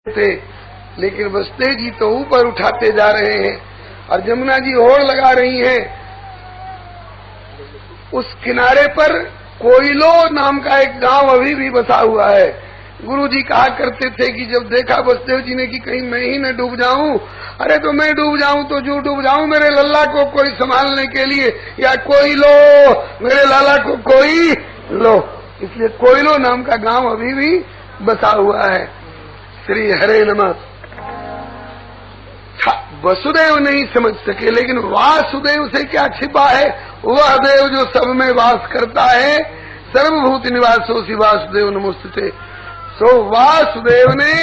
थे, लेकिन वसुदेव जी तो ऊपर उठाते जा रहे हैं और जमुना जी होड़ लगा रही हैं। उस किनारे पर कोयलो नाम का एक गांव अभी भी बसा हुआ है। गुरु जी कहा करते थे कि जब देखा वसुदेव जी ने कि कहीं मैं ही न डूब जाऊं, अरे तो मैं डूब जाऊं तो जो डूब जाऊं, मेरे लल्ला को कोई संभालने के लिए, या कोई लो मेरे लाला को कोई लो। इसलिए कोयलो नाम का गांव अभी भी बसा हुआ है। श्री हरे नमः। वसुदेव नहीं समझ सके, लेकिन वासुदेव से क्या छिपा है? वह देव जो सब में वास करता है, सर्वभूत निवासोसी वासुदेव नमोस्तुते। सो वासुदेव ने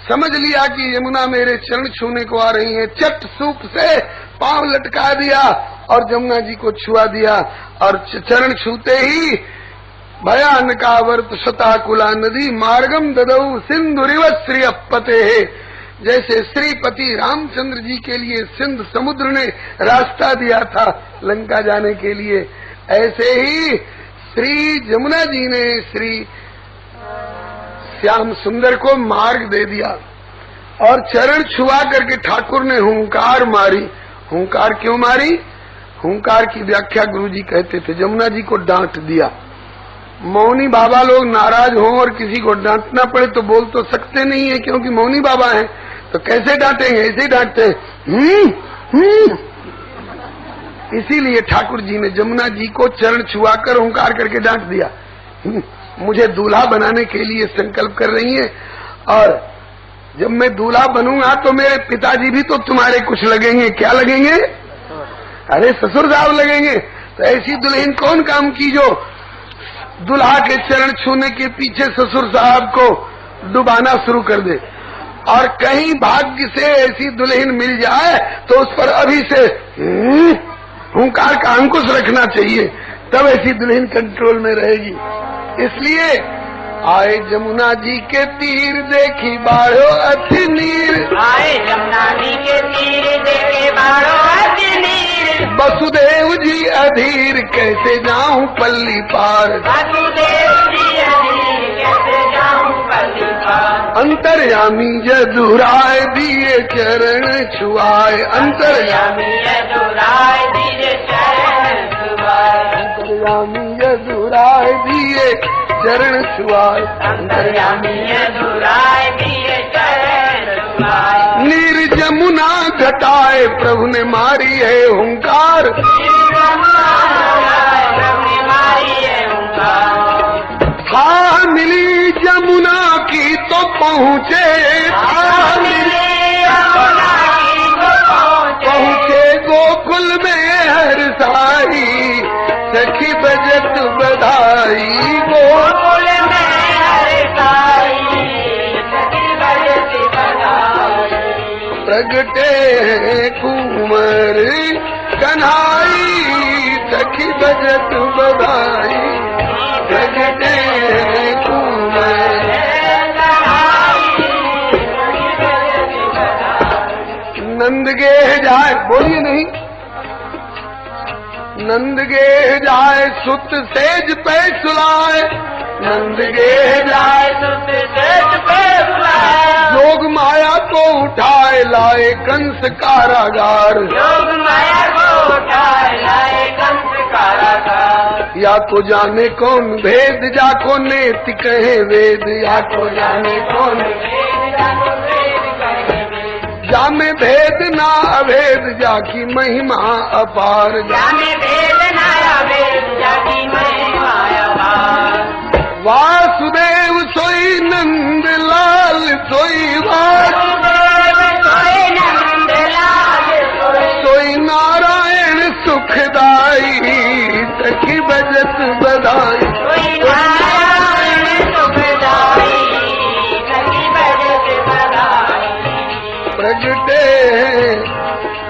समझ लिया कि यमुना मेरे चरण छूने को आ रही है। चट सूप से पांव लटका दिया और जमुना जी को छुआ दिया, और चरण छूते ही भयानकावर्त शताकुला नदी मार्गम ददौ सिंधुरिव श्री अपते है। जैसे श्रीपति रामचंद्र जी के लिए सिंध समुद्र ने रास्ता दिया था लंका जाने के लिए, ऐसे ही श्री जमुना जी ने श्री श्याम सुंदर को मार्ग दे दिया। और चरण छुआ करके ठाकुर ने हुंकार मारी। हुंकार क्यों मारी? हुंकार की व्याख्या गुरु जी कहते थे, जमुना जी को डांट दिया। मौनी बाबा लोग नाराज हों और किसी को डांटना पड़े तो बोल तो सकते नहीं है, क्योंकि मौनी बाबा हैं, तो कैसे डांटेंगे? ऐसे ही डांटते हैं। इसीलिए ठाकुर जी ने जमुना जी को चरण छुआकर हुंकार करके डांट दिया। मुझे दूल्हा बनाने के लिए संकल्प कर रही है, और जब मैं दूल्हा बनूंगा तो मेरे पिताजी भी तो तुम्हारे कुछ लगेंगे। क्या लगेंगे? अरे ससुर साहब लगेंगे। तो ऐसी दुल्हन कौन काम की जो दूल्हा के चरण छूने के पीछे ससुर साहब को डुबाना शुरू कर दे। और कहीं भाग्य से ऐसी दुल्हन मिल जाए तो उस पर अभी से हुंकार का अंकुश रखना चाहिए, तब ऐसी दुल्हन कंट्रोल में रहेगी। इसलिए आए जमुना जी के तीर देखी बाढ़ो अति नीर, आए जमुना जी के तीर देखे बाढ़ो अति नीर। वसुदेव जी अधीर कैसे जाऊं पल्ली पार, वसुदेव जी अधीर कैसे जाऊं पल्ली पार। अंतर्यामी यदुराय दिए चरण छुआए, अंतर्यामी यदुराय दिए चरण छुआए, अंतर्यामी यदुराय दिए चरण छुआए, अंतर्यामी यदुराय दिए चरण छुआए। नीर जमुना घटाए प्रभु ने मारी है हुंकार, था मिली जमुना की तो पहुँचे, था मिली पहुँचे गोकुल में हर साई, सखी बजत बधाई गोकुल में हर साई, सखी बजत बधाई। प्रगटे हैं कुंवर कन्हाई, सखी बजत बधाई, प्रगटे हैं कुंवर। नंद गे जाए, बोलिए नहीं, नंद गे जाए सुत सेज पे सुलाए, नंद गे जाए सुत सेज पे सुलाए। योग माया को उठाए लाए कंस कारागार, योग माया को उठाए लाए कंस कारागार। या तो जाने कौन भेद जाको नेति कहे वेद, या तो जाने कौन वेद जाको वेद कहे वेद। जामे भेद ना अभेद जाकी महिमा अपार, जामे भेद ना अभेद जाकी महिमा अपार। वासुदेव सोई नंद लाल सोई वासुदेव सोई नंद लाल सोई नारायण सुखदाई, सखी बजत बधाई, सोई नारायण सुखदाई, सखी बजत बधाई। प्रगटे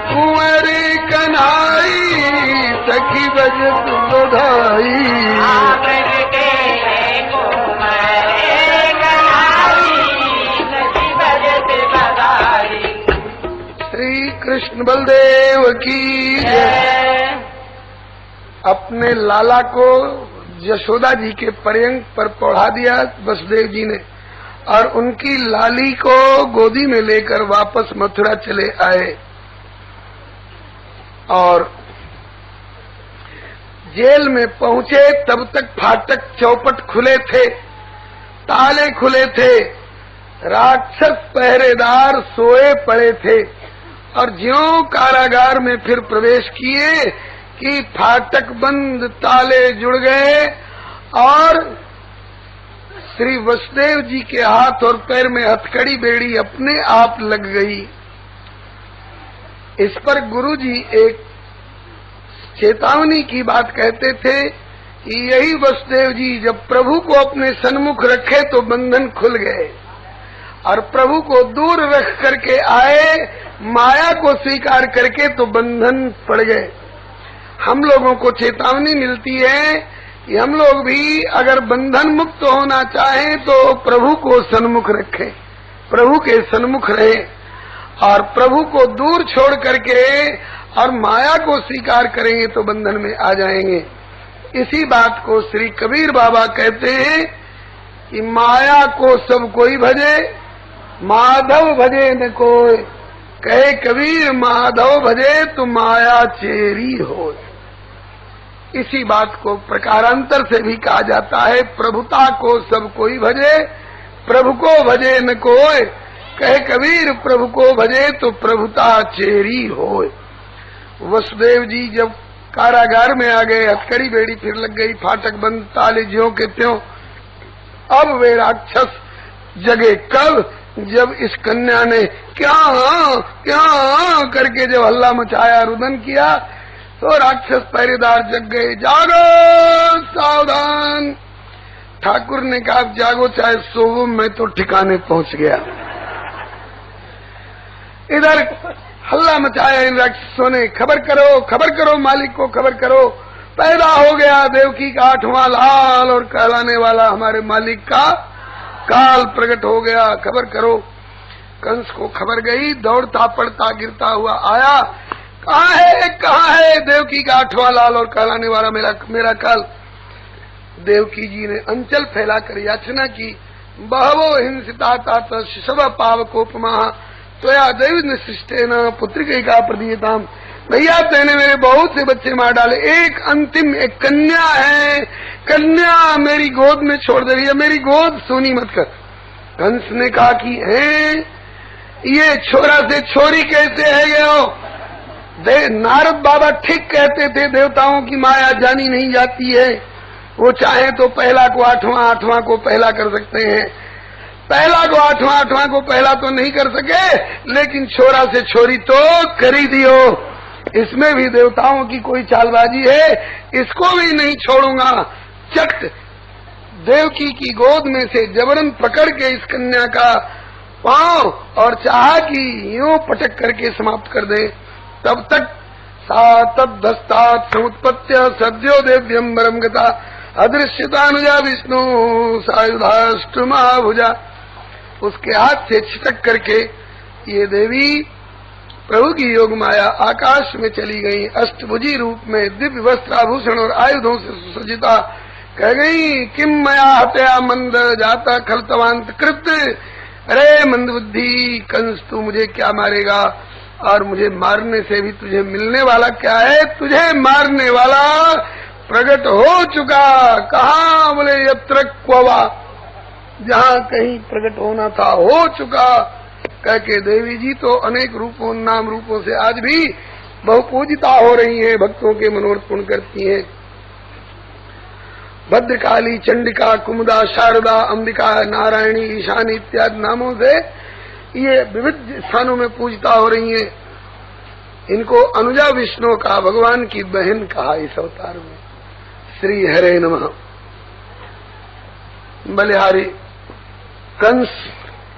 कुंवर कन्हाई, सखी बजत बधाई। प्रगटे कुंवर कन्हाई, सखी बजत बधाई। श्री कृष्ण बलदेव की जय। अपने लाला को यशोदा जी के पर्यंक पर पढ़ा दिया वसुदेव जी ने, और उनकी लाली को गोदी में लेकर वापस मथुरा चले आए। और जेल में पहुंचे तब तक फाटक चौपट खुले थे, ताले खुले थे, राक्षस पहरेदार सोए पड़े थे। और ज्यों कारागार में फिर प्रवेश किए कि फाटक बंद, ताले जुड़ गए और श्री वसुदेव जी के हाथ और पैर में हथकड़ी बेड़ी अपने आप लग गई। इस पर गुरु जी एक चेतावनी की बात कहते थे कि यही वसुदेव जी जब प्रभु को अपने सन्मुख रखे तो बंधन खुल गए, और प्रभु को दूर रख करके आए, माया को स्वीकार करके तो बंधन पड़ गए। हम लोगों को चेतावनी मिलती है कि हम लोग भी अगर बंधन मुक्त होना चाहें तो प्रभु को सन्मुख रखें, प्रभु के सन्मुख रहें, और प्रभु को दूर छोड़ करके और माया को स्वीकार करेंगे तो बंधन में आ जाएंगे। इसी बात को श्री कबीर बाबा कहते हैं कि माया को सब कोई भजे, माधव भजे न कोई। कहे कबीर माधव भजे तो माया चेरी हो। इसी बात को प्रकारांतर से भी कहा जाता है, प्रभुता को सब कोई भजे, प्रभु को भजे न कोई। कहे कबीर प्रभु को भजे तो प्रभुता चेरी हो। वसुदेव जी जब कारागार में आ गए, हथकड़ी बेड़ी फिर लग गई, फाटक बंद, ताले ज्यों के त्यों। अब वे राक्षस जगे कब? जब इस कन्या ने क्या करके जब हल्ला मचाया, रुदन किया, तो राक्षस पहरेदार जग गए। जागो सावधान। ठाकुर ने कहा जागो चाहे सोवो, मैं तो ठिकाने पहुंच गया। इधर हल्ला मचाया इन राक्षसों ने, खबर करो मालिक को खबर करो, पैदा हो गया देवकी का 8वां लाल और कहलाने वाला हमारे मालिक का काल प्रकट हो गया, खबर करो। कंस को खबर गई, दौड़ता पड़ता गिरता हुआ आया, कहाँ है देवकी का 8वां लाल और कहलाने वाला मेरा काल। देवकी जी ने अंचल फैलाकर याचना की, बहवो हिंसिता तात शिशव पावकोपमा त्वया दैव सृष्टेन पुत्रिका प्रदीयताम। भैया तेने मेरे बहुत से बच्चे मार डाले, एक अंतिम एक कन्या है, कन्या मेरी गोद में छोड़ दे रही है, मेरी गोद सूनी मत कर। कंस ने कहा कि है ये छोरा से छोरी कैसे है गए हो? नारद बाबा ठीक कहते थे, देवताओं की माया जानी नहीं जाती है। वो चाहे तो पहला को 8वां, 8वां को पहला कर सकते हैं। पहला को 8वां, 8वां को पहला तो नहीं कर सके, लेकिन छोरा से छोरी तो कर ही दियो। इसमें भी देवताओं की कोई चालबाजी है, इसको भी नहीं छोड़ूंगा। चट देवकी की गोद में से जबरन पकड़ के इस कन्या का पांव और चाहा कि यूं पटक करके समाप्त कर दे। तब तक सातदस्तात समुत्पत्य सद्यो देव्यंबरम गता अदृश्यतानुजा विष्णु सायुधाष्टमाभुजा। उसके हाथ से छिटक करके ये देवी प्रभु की योग माया आकाश में चली गई। अष्टभुजी रूप में दिव्य वस्त्र आभूषण और आयुधों से सुसज्जिता कह गई, किम मया हत्या मंद जाता खलतवांत कृत। अरे मंद बुद्धि कंस, तू मुझे क्या मारेगा, और मुझे मारने से भी तुझे मिलने वाला क्या है? तुझे मारने वाला प्रकट हो चुका। कहा? बोले यत्र क्ववा, जहाँ कहीं प्रकट होना था हो चुका। कह के देवी जी तो अनेक रूपों, नाम रूपों से आज भी बहुपूजिता हो रही है, भक्तों के मनोरथ पूर्ण करती हैं। भद्रकाली, चंडिका, कुमुदा, शारदा, अंबिका, नारायणी, ईशानी इत्यादि नामों से ये विविध स्थानों में पूजिता हो रही हैं। इनको अनुजा विष्णु का, भगवान की बहन कहा इस अवतार में। श्री हरे नमः। बलिहारी कंस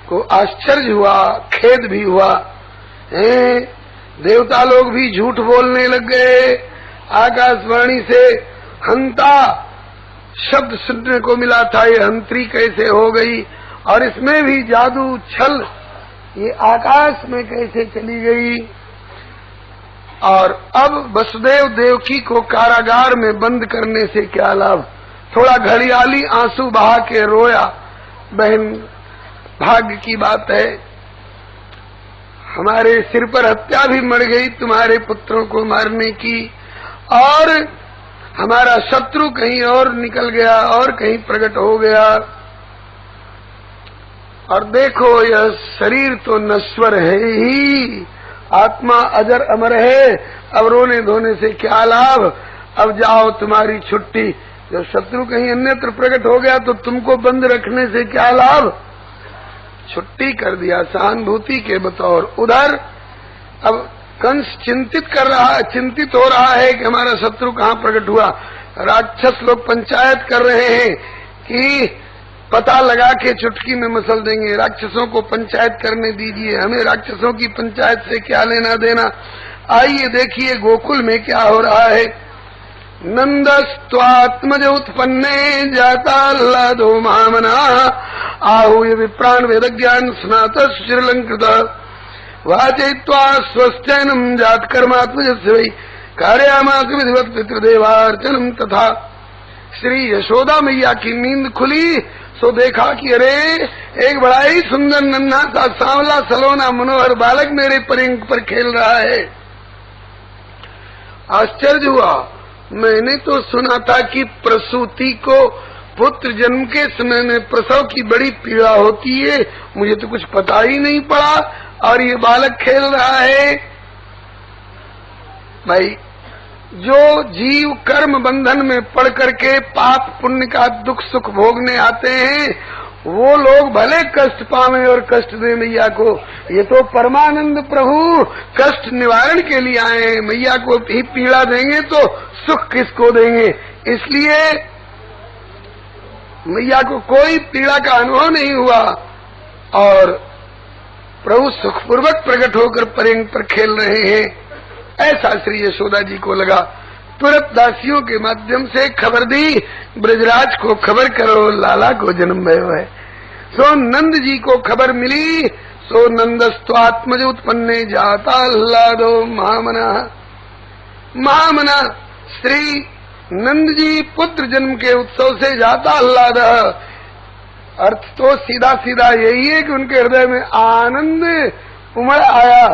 को आश्चर्य हुआ, खेद भी हुआ। देवता लोग भी झूठ बोलने लग गए। आकाशवाणी से हंता शब्द सुनने को मिला था, ये हंत्री कैसे हो गई, और इसमें भी जादू छल, ये आकाश में कैसे चली गई। और अब वसुदेव देवकी को कारागार में बंद करने से क्या लाभ। थोड़ा घड़ियाली आंसू बहा के रोया, बहन भाग्य की बात है, हमारे सिर पर हत्या भी मर गई तुम्हारे पुत्रों को मारने की, और हमारा शत्रु कहीं और निकल गया और कहीं प्रकट हो गया। और देखो यह शरीर तो नश्वर है ही, आत्मा अजर अमर है, अब रोने धोने से क्या लाभ, अब जाओ तुम्हारी छुट्टी। जब शत्रु कहीं अन्यत्र प्रकट हो गया तो तुमको बंद रखने से क्या लाभ, छुट्टी कर दिया सहानुभूति के बतौर। उधर अब कंस चिंतित हो रहा है कि हमारा शत्रु कहाँ प्रकट हुआ। राक्षस लोग पंचायत कर रहे हैं कि पता लगा के चुटकी में मसल देंगे, राक्षसों को पंचायत करने दीजिए, हमें राक्षसों की पंचायत से क्या लेना देना। आइए देखिए गोकुल में क्या हो रहा है। नंदस्त्वात्मज उत्पन्ने जाताल्लादो महामना आहूय विप्राण वेदज्ञान स्नात श्रीलंकृत वाचयित्वा स्वस्त्यैनम जात कर्मात्मजस्य वै कार्यामास विधिवत पितृदेवार्चनम तथा। श्री यशोदा मैया की नींद खुली सो देखा कि अरे एक बड़ा ही सुंदर नन्हा सा सांवला सलोना मनोहर बालक मेरे परिंग पर खेल रहा है। आश्चर्य हुआ, मैंने तो सुना था कि प्रसूति को पुत्र जन्म के समय में प्रसव की बड़ी पीड़ा होती है, मुझे तो कुछ पता ही नहीं पड़ा और ये बालक खेल रहा है। भाई जो जीव कर्म बंधन में पड़ करके पाप पुण्य का दुख सुख भोगने आते हैं वो लोग भले कष्ट पावे और कष्ट दे मैया को, ये तो परमानंद प्रभु कष्ट निवारण के लिए आए हैं, मैया को ही पीड़ा देंगे तो सुख किसको देंगे। इसलिए मैया को कोई पीड़ा का अनुभव नहीं हुआ और प्रभु सुखपूर्वक प्रकट होकर परिंग पर खेल रहे हैं। ऐसा श्री यशोदा जी को लगा। तुरंत दासियों के माध्यम से खबर दी, ब्रजराज को खबर करो लाला को जन्म भयो है। सो नंद जी को खबर मिली, सो नंदस्त्वात्मज उत्पन्ने जाता आह्लादो महामना। महामना श्री नंद जी पुत्र जन्म के उत्सव से जाता आह्लाद। अर्थ तो सीधा सीधा यही है कि उनके हृदय में आनंद उमड़ आया,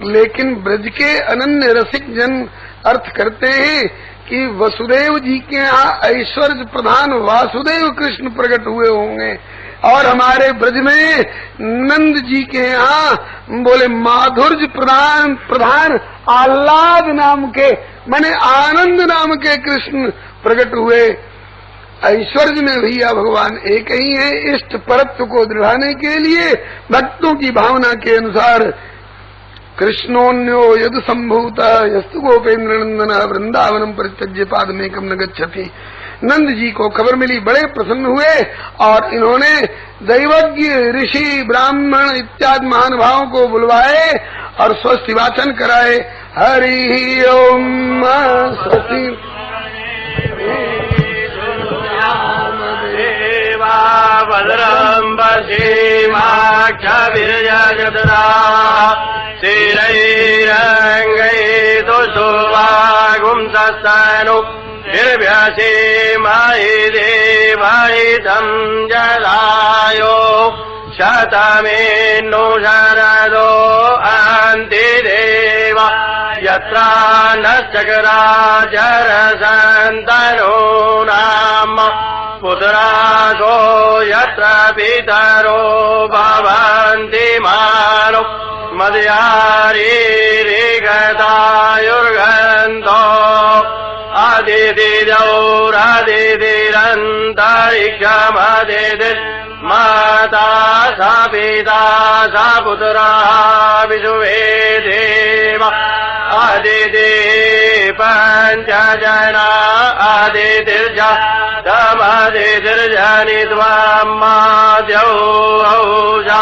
लेकिन ब्रज के अनन्य रसिक जन अर्थ करते हैं कि वसुदेव जी के यहाँ ऐश्वर्य प्रधान वासुदेव कृष्ण प्रकट हुए होंगे और हमारे ब्रज में नंद जी के यहाँ बोले माधुर्य प्रधान आह्लाद नाम के माने आनंद नाम के कृष्ण प्रकट हुए। ऐश्वर्य में भैया भगवान एक ही है। इष्ट परत्व को दृढ़ाने के लिए भक्तों की भावना के अनुसार कृष्णोन्यो यदु संभूत यस्तु गोपेन्द्र नंदन वृंदावनम परित्यज्य पादमेकम न गच्छति। नंद जी को खबर मिली, बड़े प्रसन्न हुए और इन्होंने दैवज्ञ ऋषि ब्राह्मण इत्यादि महानुभावों को बुलवाए और स्वस्ति वाचन कराए। हरि ओम स्वस्ति भद्रं पश्येमाक्षभिर्यजतरा स्थिरैरङ्गैः सुवागुंसस्तनु निर्व्यसेमहि देवहितं जलायो शतमेन्नु शरदो अन्तिदेव यत्र नश्चक्राजरसन्तनो नाम पुत्रासो यत्र पितरो भवन्ति मानो मद्यारीरिगतायुर्गन्धो अदितिजौरदितिरन्तरिक्षमदिति माता सा पिता सा पुत्रा विशुवे देव अदिति पञ्चजना अदितिर्ज तमदितिर्जनि त्वामाद्यौ औषा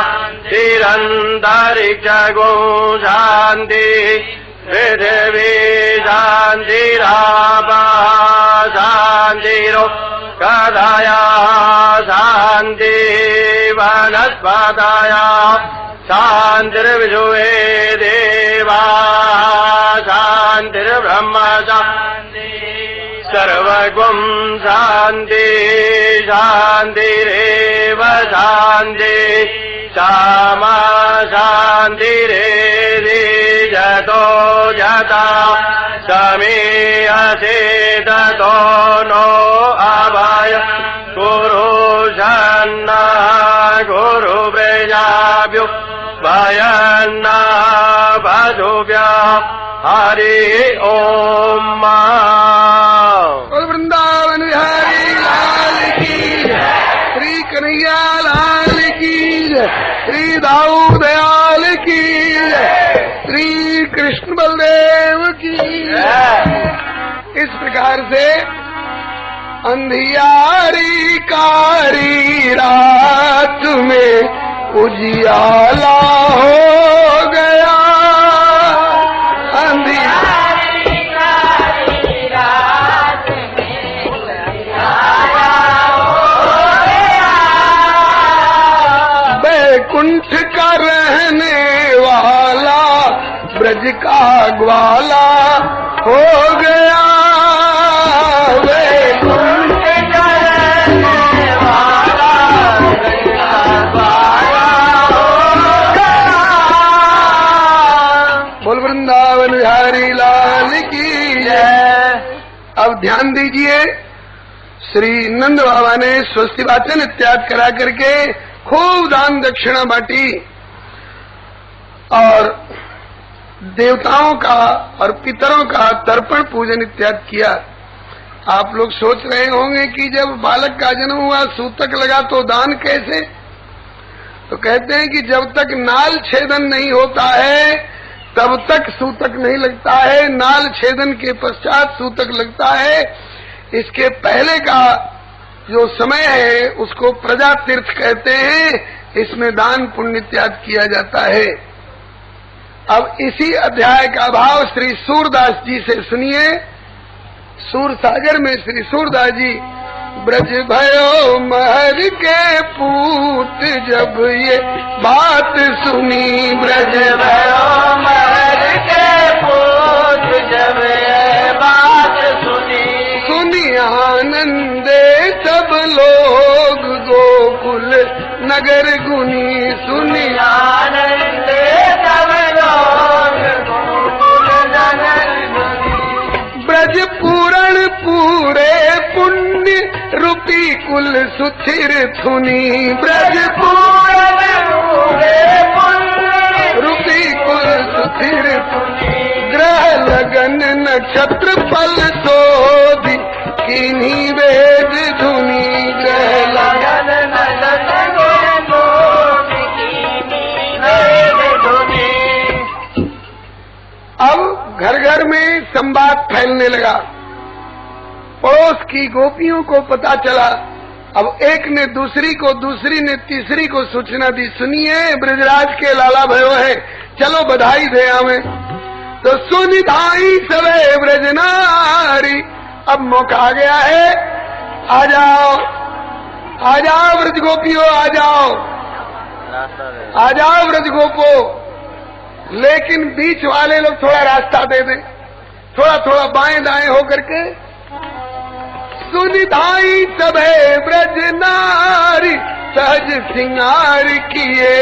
तिरन्तरिक्षगो शान्ति पृथिवी शान्तिरापः शान्तिरो कदया शान्ति वनस्पतया शान्तिर्विश्वे देवा शान्तिर्ब्रह्म शान्ति सर्वगुं शान्ति शान्तिरेव शान्ति क्षमा शान्तिरेधि जतो जता समीयसे ततो नो अभय गुरु शन्ना गुरु प्रजाभ्यो भयन्ना भजुभ्य हरि ओम। वृंदावन बिहारी लाल की, श्री कन्हैया लाल की, श्री दाऊ दयाल की, श्री कृष्ण बलदेव की। इस प्रकार से अंधियारी कारी रात में उजियाला हो गया, अंधियारी कारी रात में उजियाला हो गया, बैकुंठ का रहने वाला ब्रज का ग्वाला हो गया, बैकुंठ का रहने वाला ब्रज का ग्वाला हो गया। बोल वृंदावन बिहारी लाल की जय। अब ध्यान दीजिए, श्री नंद बाबा ने स्वस्ति वाचन इत्यादि करा करके खूब दान दक्षिणा बांटी और देवताओं का और पितरों का तर्पण पूजन इत्यादि किया। आप लोग सोच रहे होंगे कि जब बालक का जन्म हुआ सूतक लगा तो दान कैसे? तो कहते हैं कि जब तक नाल छेदन नहीं होता है तब तक सूतक नहीं लगता है, नाल छेदन के पश्चात सूतक लगता है। इसके पहले का जो समय है उसको प्रजा तीर्थ कहते हैं, इसमें दान पुण्य इत्यादि किया जाता है। अब इसी अध्याय का भाव श्री सूरदास जी से सुनिए। सूर सागर में श्री सूरदास जी, ब्रज भयो महर के पूत जब ये बात सुनी, ब्रज भयो महर के पूत जब ये बात सुनी, सुनी आनंदे सब लोग गोकुल नगर गुनी, सुनी आनंदे सब लोग गोकुल नगर गुनी, ब्रज पूरण पूरे पुण्य रूपी कुल सुथिर थुनी, ब्रज पूरण पूरे पुण्य रूपी कुल सुथिर थुनी, ग्रह लगन नक्षत्र फल शोधि किन्हीं वेद धुनी, ग्रह लगन नक्षत्र शोधि किन्हीं वेद धुनी। अब घर घर में संवाद फैलने लगा, पड़ोस की गोपियों को पता चला। अब एक ने दूसरी को, दूसरी ने तीसरी को सूचना दी, सुनिए ब्रजराज के लाला भयो है, चलो बधाई दे हमें। तो सुनि धाई सवे ब्रजनारी, अब मौका आ गया है, आ जाओ आ जाओ ब्रज गोपियों, आ जाओ आ जाओ ब्रज गोपो। लेकिन बीच वाले लोग थोड़ा रास्ता दे दें, थोड़ा थोड़ा बाएं दाएं हो करके। सुनिधाई सभे ब्रज नारी सहज सिंगार किए,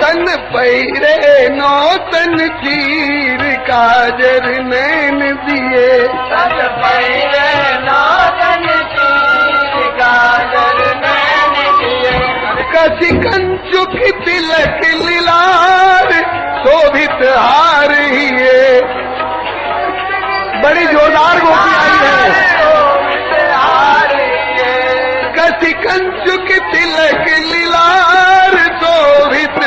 तन पैरे नो तन चीर काजर नैन दिए, तन पैरे नो तन चीर काजर नैन दिए, कसी कंचुक तिलक लीलार शोभित हार ही है। बड़ी जोरदार गोपी आई है, कसी कंचुक तिलक लीलार शोभित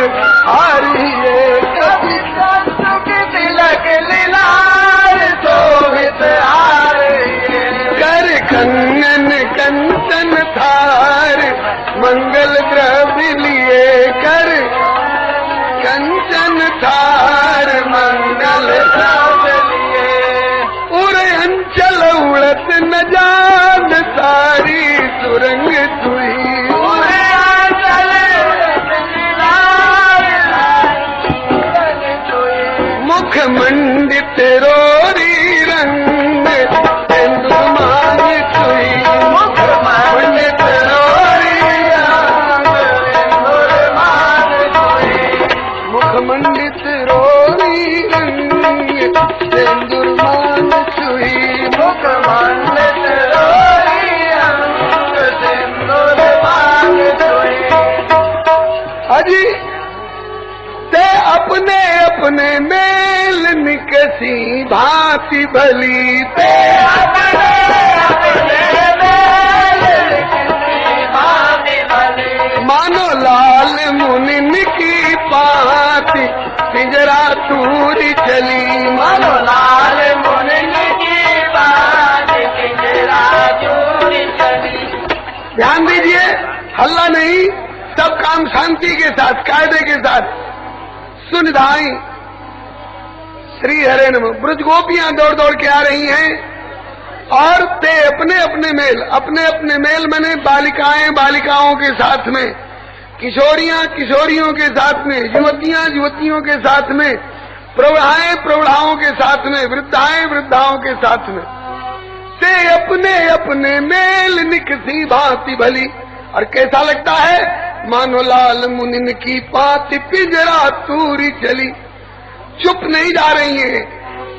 हार ही है, कसी कंचुक तिलक लीलार शोभित हार ही है, कर कंगन कंचन थार मंगल द्रव्य लिए, कर कंचन थार मंगल द्रव्य लिए, उरे अंचल उड़त न जान सारी सुरंग तुई, उरे अंचल उड़त मुख मंडित रोरी रंग सिंधु मांग सी भांति भली ते मानो लाल मुनिन की पाती पिंजरा तूरी चली। मानो लाल मुनिन की पाती पिंजरा तूरी चली। ध्यान दीजिए, हल्ला नहीं, सब काम शांति के साथ, कायदे के साथ। सुन धाई श्री हरे नमः। ब्रज गोपियां दौड़ दौड़ के आ रही हैं और ते अपने अपने मेल मने बालिकाएं बालिकाओं के साथ में, किशोरियां किशोरियों के साथ में, युवतियां युवतियों के साथ में, प्रौढ़ाएं प्रौढ़ाओं के साथ में, वृद्धाएं वृद्धाओं के साथ में, ते अपने अपने मेल निकसी भांति भली। और कैसा लगता है? मानो लाल मुनिन की पाती पिंजरा तूरी चली। चुप नहीं जा रही है,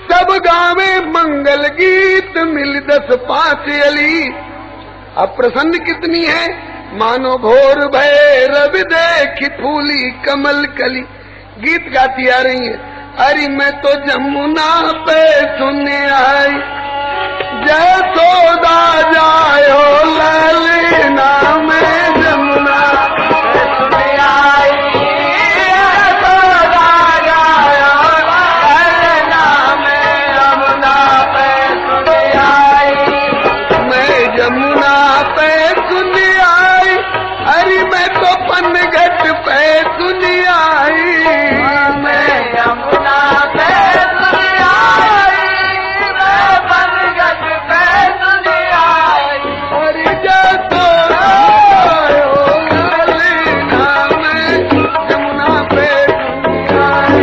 सब गावे मंगल गीत मिल 10-5 अली। अब प्रसन्न कितनी है? मानो भोर भैरव देखी फूली कमल कली। गीत गाती आ रही है। अरे मैं तो जमुना पे सुने आई, जसोदा जायो ललना में जमुना पे सुने आई, जसोदा जायो ललना में जमुना पे सुने आई। मैं जमुना पे सुने आई, अरे मैं तो पनघट पे सुने आई। मैं यमुना पे सुने आई, मैं पनघट पे सुने आई। अरे जसोदा ललना में जमुना पे सुने आई।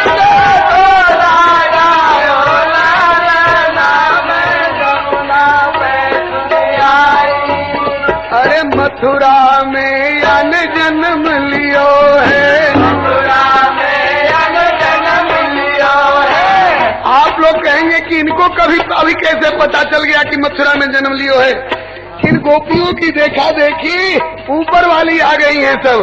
जसोदा जायो ललना में जमुना पे सुने आई। अरे मथुरा में अन जन्म लियो है, मथुरा में अन जन्म लियो है। आप लोग कहेंगे कि इनको कभी अभी कैसे पता चल गया कि मथुरा में जन्म लियो है? इन गोपियों की देखा देखी ऊपर वाली आ गई है, सब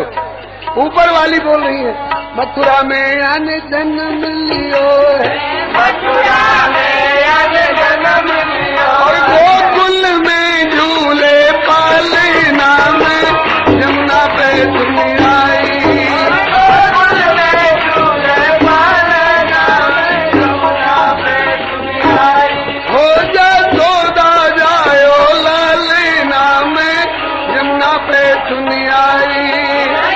ऊपर वाली बोल रही है। मथुरा में अन जन्म लियो है, मथुरा में अन जन्म लियो और है। गोकुल में झूले पालना में जमुना पे तुम आई। गोकुल में झूले पालना में जमुना पे तुम आई। हो जसोदा जायो ललना में जमुना पे सुन आई।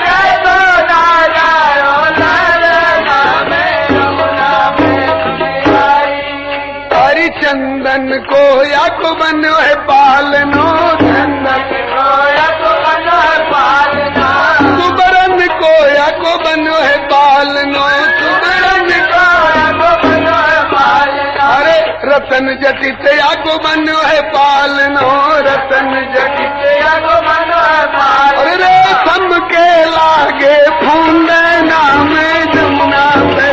जसोदा जायो ललना में जमुना पे तुम आई। हरिचंदन को या को बनो है पालनो, चंदन को या को बनो है पालना, सुबरन को या को बनो है पालनो, सुबरन को या को बनो है पालना। अरे रतन जटित या को बनो है पालनो, रतन जटित या को बनो है पालना। और रेशम के लागे फूंदना में जमुना पे,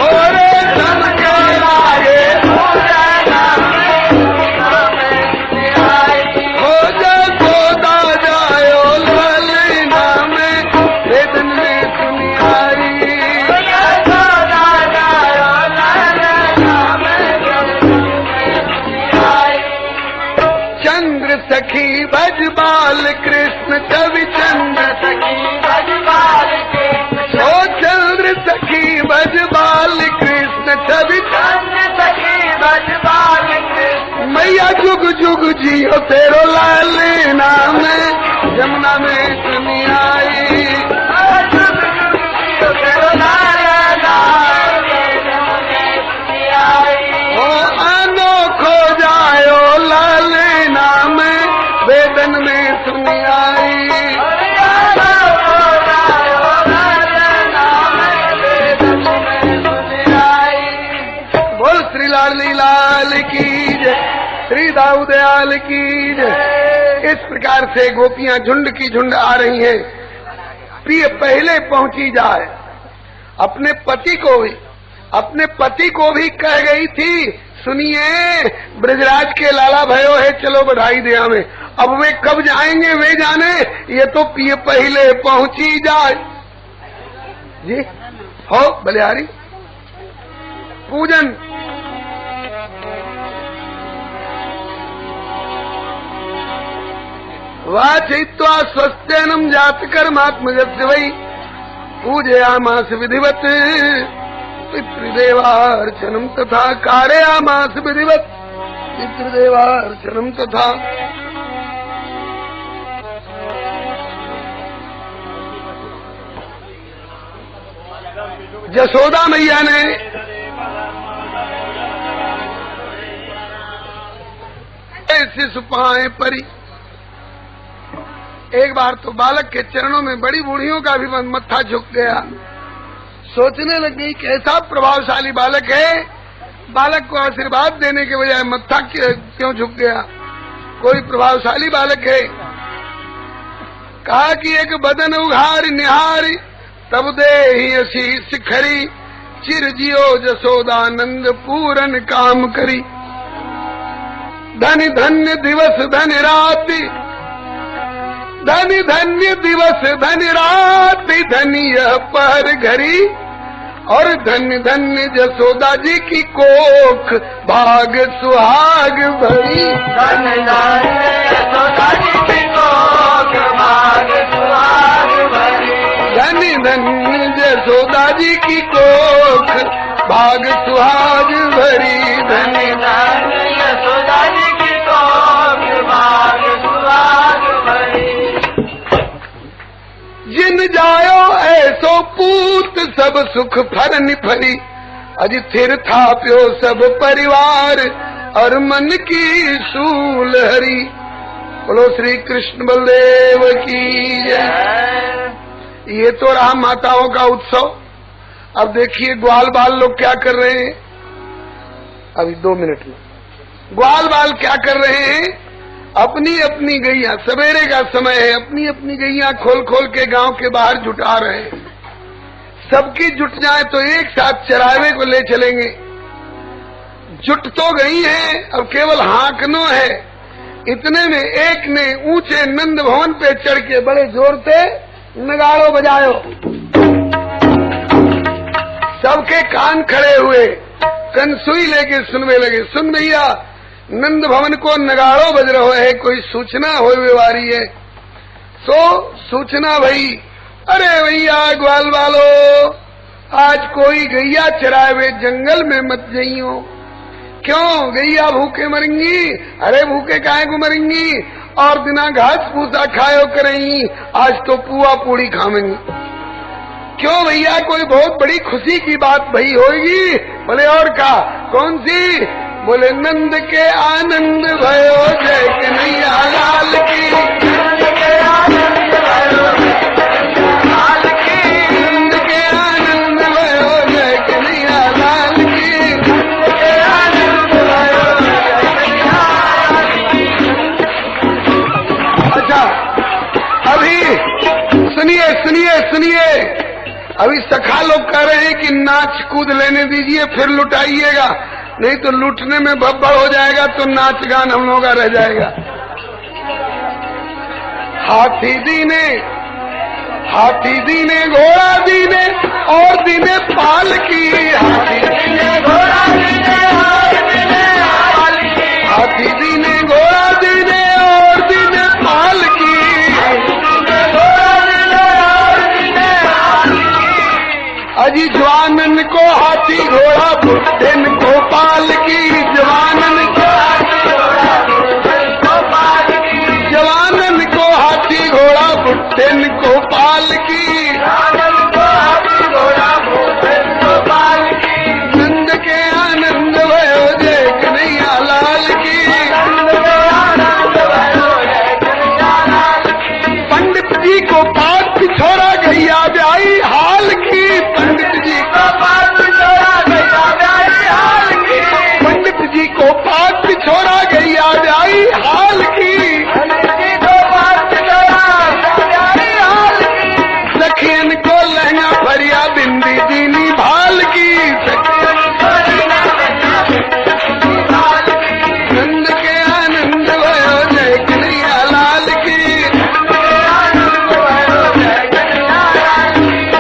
और रेशम के लागे फूलना में जमुना पे तुम आई। हो जसोदा जायो ललना में वेदन में सुनी आई। जसोदा जायो ललना में जमुना पे तुम आई। चंद्र सखी भज बाल कृष्ण कवि चंद्र सखी भजबाल के ओ चंद्र सखी भज बाल कृष्ण छवि चंद्र सखी भजबाल के मैया जुग जुग जियो तेरो लालना में जमुना में सुनी आई। जुग जुग जियो तेरो लालना में जमुना पे आई। ओ अनोखो जायो लालना में वेदन में सुनी आई। बोल श्री लाली लाल की जय, श्री दाऊदयाल की जय। इस प्रकार से गोपियां झुंड की झुंड आ रही हैं। प्रिय पहले पहुंची जाए, अपने पति को भी कह गई थी, सुनिए ब्रजराज के लाला भयो है, चलो बधाई दे हमें। अब वे कब जाएंगे वे जाने, ये तो प्रिय पहले पहुंची जाए। जी हो बलिहारी। पूजन। वाचयित्वा स्वस्थेनम जात कर्मात्मजस्य वै पूजयामास विधिवत पितृदेवार्चनम तथा कारयामास विधिवत पितृदेवार्चनम तथा। यशोदा मैया ने शिशु पाए परी। एक बार तो बालक के चरणों में बड़ी बूढ़ियों का भी मत्था झुक गया। सोचने लग गई कैसा प्रभावशाली बालक है, बालक को आशीर्वाद देने के बजाय मत्था क्यों झुक गया, कोई प्रभावशाली बालक है। कहा कि एक बदन उघार निहारी तब दे ही अशीष खरी चिर जियो जसोदानंद पूरन काम करी। धन धन्य दिवस धन राति धन धन्य दिवस धन राति धन्य पर घरी और धन्य धन्य जसोदा जी की कोख भाग सुहाग भरी। धन धन्य जसोदा जी की कोख भाग सुहाग भरी। धन धन्य जसोदा जी की कोख भाग सुहाग भरी। धन धन्य जसोदा जी की कोख भाग सुहाग भरी। जिन जायो ऐसो पूत सब सुख फरन फरी अज थिर थाप्यो सब परिवार और मन की सूल हरी। बोलो श्री कृष्ण बलदेव की जय। ये तो रहा माताओं का उत्सव। अब देखिए ग्वाल बाल लोग क्या कर रहे हैं। अभी 2 मिनट में ग्वाल बाल क्या कर रहे हैं, अपनी अपनी गैया, सवेरे का समय है, अपनी अपनी गैया खोल खोल के गांव के बाहर जुटा रहे हैं। सबकी जुट जाए तो एक साथ चरावे को ले चलेंगे। जुट तो गई है, अब केवल हाँकनो है। इतने में एक ने ऊंचे नंद भवन पे चढ़ के बड़े जोर से नगाड़ो बजायो। सबके कान खड़े हुए, कनसुई लेके सुनने लगे। सुन भैया, नंद भवन को नगाड़ो बज रहा है, कोई सूचना होए वारी है। सो सूचना भई, अरे भैया ग्वाल वालो, आज कोई गैया चरावे जंगल में मत जाइयो। क्यों गैया भूखे मरेंगी? अरे भूखे काहे को मरेंगी, और बिना घास भूसा खायो करेंगी, आज तो पुआ पूड़ी खावेंगी। क्यों भैया, कोई बहुत बड़ी खुशी की बात भई होगी? बोले और का, कौन सी? बोले नंद के आनंद भयो जय कन्हैया लाल की। नंद के आनंद भयो लाल की। नंद के आनंद भयो जय कन्हैया लाल की। नंद के आनंद भयो जय कन्हैया लाल की। अच्छा, अभी सुनिए सुनिए सुनिए, अभी सखा लोग कह रहे हैं कि नाच कूद लेने दीजिए फिर लुटाइएगा, नहीं तो लूटने में भब्बड़ हो जाएगा तो नाच गान हम लोग का रह जाएगा। हाथी दीने घोड़ा दीने और दीने पाल की। हाथी दीने घोड़ा दीने और दीने पाल की। हाथी दीने घोड़ा दीने और दीने पाल की। दीने घोड़ा दीने और दीने पाल की। अजी जवानन को हाथी घोड़ा बुढ़न को पाल की। जवानन को हाथी घोड़ा बुढ़न को पाल की। जवानन को हाथी घोड़ा बुढ़न को पाल की। जवानन को हाथी घोड़ा बुढ़न को पाल की। नंद के आनंद भयो जय कन्हैया लाल की। नंद के आनंद भयो जय कन्हैया लाल की। पंडित जी को पाग पिछोड़ा गैया ब्याई हाल की। पंडित जी को पाग पिछोड़ा गैया ब्याई हाल की। पंडित जी को पाग पिछोड़ा गैया ब्याई हाल की। पंडित जी को पाग पिछोड़ा गैया ब्याई हाल की। सखियन को लहंगा भरिया बिंदी दीनी भाल की। सखियन को लहंगा भरिया बिंदी भाल की। नंद के आनंद भयो जय कन्हैया लाल की। नंद के आनंद भयो जय कन्हैया लाल की।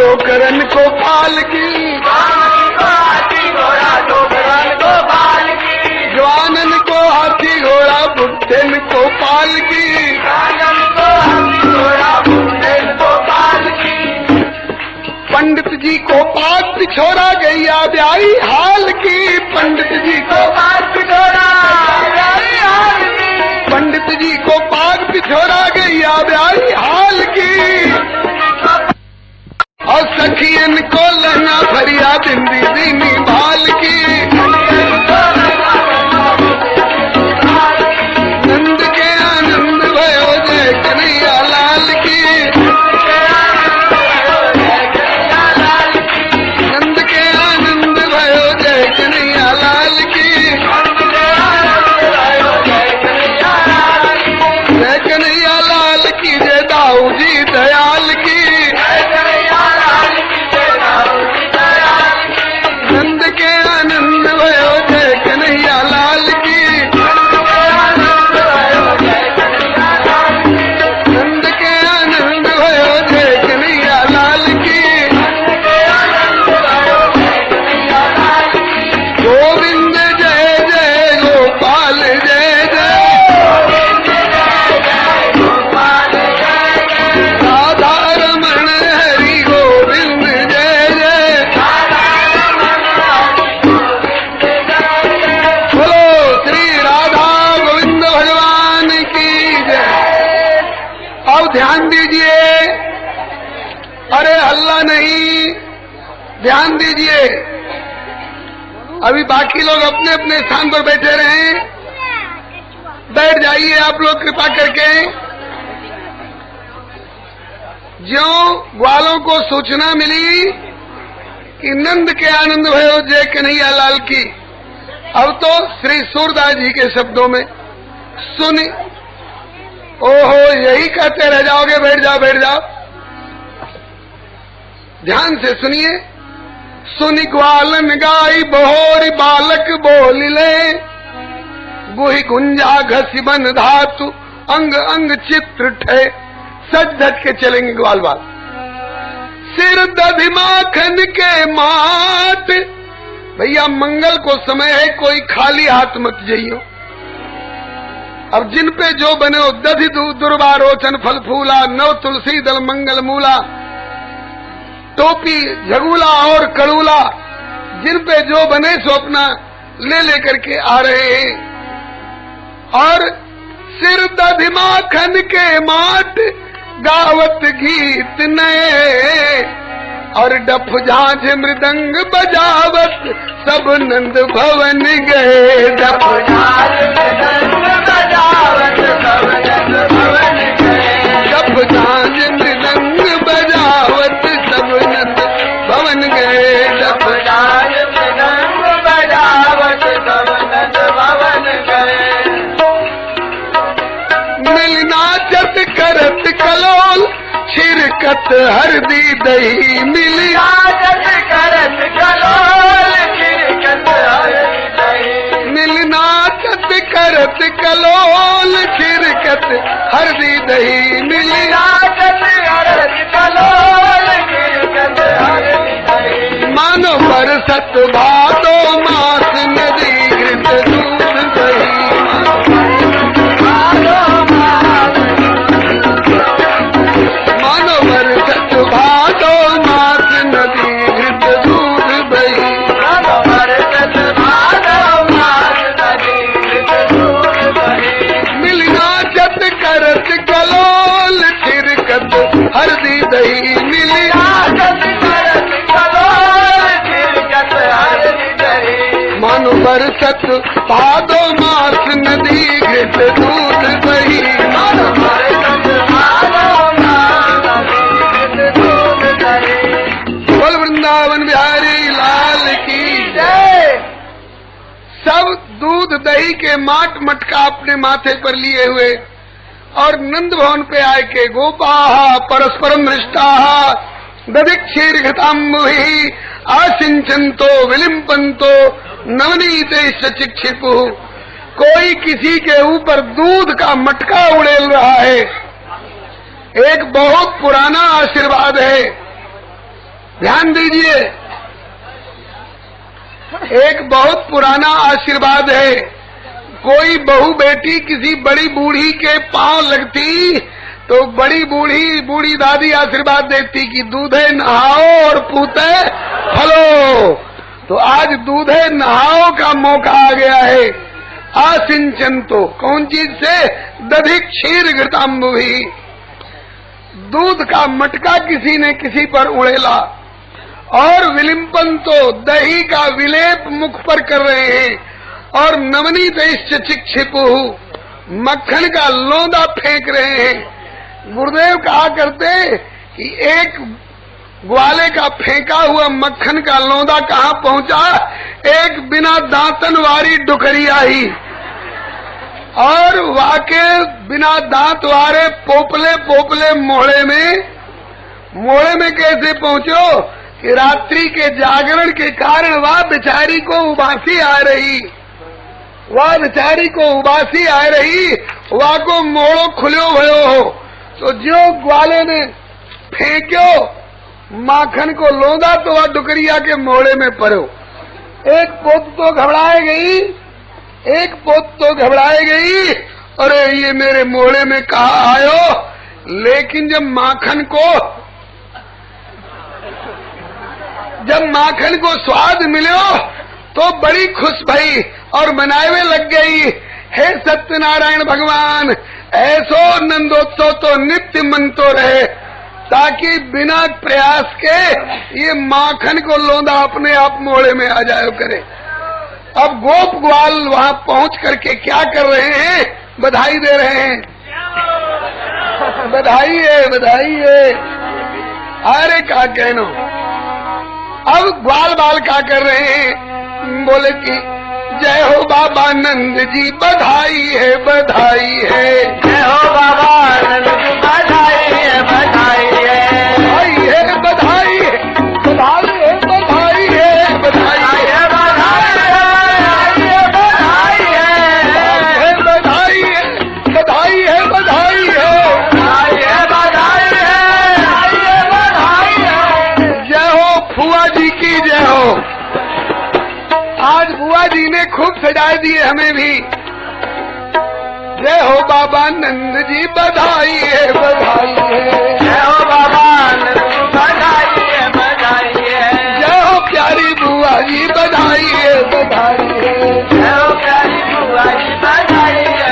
डोकरन को पाल की, हाथी घोड़ा डोकरन को पाल की, जवानन को हाथी घोड़ा बुढ़न को पाल की, जवानन को हाथी घोड़ा बुढ़न को पाल की। पंडित जी को पाग पिछोरा गैया ब्याई हाल की, पंडित जी को पाग पिछोरा ब्याई हाल की, पंडित जी को पाग पिछोरा गैया ब्याई हाल की। और सखियन को लहंगा फरिया बिंदी दीनी भाल की, नंद के आनंद भयो जय कन्हैया लाल की, नंद के आनंद भयो जय कन्हैया लाल की, जय कन्हैया लाल की, जय दाऊ जी दयाल की, नंद के आनंद भयो जय कन्हैया लाल की, नंद के आनंद भयो जय कन्हैया लाल की, गोविंद जय जय गोपाल जय जय, राधा रमण हरि गोविंद जय जय, बोलो श्री राधा गोविंद भगवान की जय। अब ध्यान दीजिए, अरे हल्ला नहीं, ध्यान दीजिए। अभी बाकी लोग अपने अपने स्थान पर बैठे रहें, बैठ जाइए आप लोग कृपा करके। ज्यों ग्वालों को सूचना मिली कि नंद के आनंद भयो जय कन्हैया लाल की, अब तो श्री सूरदास जी के शब्दों में सुन, ओहो यही कहते रह जाओगे, बैठ जाओ बैठ जाओ। ध्यान से सुनिए। सुनि ग्वालन गाई बहोरी बालक बोल ले, गुहि गुंजा घसी बन धातु अंग अंग चित्र ठे। सच धज के चलेंगे ग्वाल बाल। सिर दधि माखन के माट, भैया मंगल को समय है, कोई खाली हाथ मत जाइयो। अब जिन पे जो बने हो, दधि दुर्वा रोचन फल फूला, नव तुलसी दल मंगल मूला, टोपी झगूला और कड़ूला, जिन पे जो बने सो अपना ले लेकर के आ रहे हैं। और सिर दधि माखन के माट, गावत गीत नए, और डफ झांझ मृदंग बजावत सब नंद भवन गए। डफ झांझ मृदंग बजावत सब नंद भवन गए। डफ झांझ मृदंग बजावत सब नंद भवन गए। डफ झांझ मृदंग बजावत सब नंद भवन गए। मिलनाचत करत कलोल, छिरकत हरदी दही मिली। नाचत करत कलोल, छिरकत हरदी दही। मिलनाचत करत कलोल, छिरकत हरदी दही मिली। नाचत करत कलोल, छिरकत हरदी दही। मानो बरसत भादो मास नदी घृत दूध दही। मानो बरसत भादो मास नदी घृत दूध दही। मानो बरसत भादो मास नदी घृत दूध दही। मिलनाचत करत कलोल, छिरकत हरदी दही मिली। नाचत करत कलोल, छिरकत हरदी दही। मानो बरसत भादो मास नदी घृत दूध दही। मानो बरसत भादो मास नदी घृत दूध दही। बोल वृंदावन बिहारी लाल की जय। सब दूध दही के माट मटका अपने माथे पर लिए हुए और नंद भवन पे आए के गोपाहा परस्परम दृष्टाहा दधिक्षीर घताम्बुहि आसिंचंतो विलिम्पंतो नवनीते चिक्षिपु। कोई किसी के ऊपर दूध का मटका उड़ेल रहा है। एक बहुत पुराना आशीर्वाद है। ध्यान दीजिए, एक बहुत पुराना आशीर्वाद है। कोई बहू बेटी किसी बड़ी बूढ़ी के पांव लगती तो बड़ी बूढ़ी दादी आशीर्वाद देती कि दूधे नहाओ और पूते फलो। तो आज दूधे नहाओ का मौका आ गया है। आसिंचन तो कौन चीज से? दधि क्षीर घृताम्बुहि। दूध का मटका किसी ने किसी पर उड़ेला, और विलिम्पन तो दही का विलेप मुख पर कर रहे हैं, और नवनीत चिक्षिपु मक्खन का लोंदा फेंक रहे हैं। गुरुदेव कहा करते कि एक ग्वाले का फेंका हुआ मक्खन का लोंदा कहाँ पहुंचा? एक बिना दांतन वाली डुकरी आई, और वाके बिना दांत वाले पोपले मोहड़े में कैसे पहुंचो कि रात्रि के जागरण के कारण वह बेचारी को उबासी आ रही, वह को मोड़ो खुलो भयो हो। तो जो ग्वाले ने फेंक्यो माखन को लोंदा तो वह डुकरिया के मोड़े में पड़ो। एक पोत तो घबराए गई, अरे ये मेरे मोड़े में कहा आयो। लेकिन जब माखन को स्वाद मिलो तो बड़ी खुश भई और मनावे लग गई। हे सत्यनारायण भगवान, ऐसो नंदोत्सव तो नित्य मनतो रहे, ताकि बिना प्रयास के ये माखन को लोंदा अपने आप मोड़े में आ जाया करे। अब गोप ग्वाल वहाँ पहुँच करके क्या कर रहे हैं? बधाई दे रहे हैं, बधाई है। अरे क्या कहनो। अब ग्वाल बाल क्या कर रहे हैं? बोले कि जय हो बाबा नंद जी, बधाई है। जय हो बाबा नंद जी, बधाई है। बधाई है। जय हो फुआ जी की जय हो। आज बुआ जी ने खूब सजा दिए हमें भी। जय हो बाबा नंद जी, बधाई है। जय हो बाबा नंद जी, बधाई है। जय हो प्यारी बुआ जी, बधाई है। जय हो प्यारी बुआ जी, बधाई है।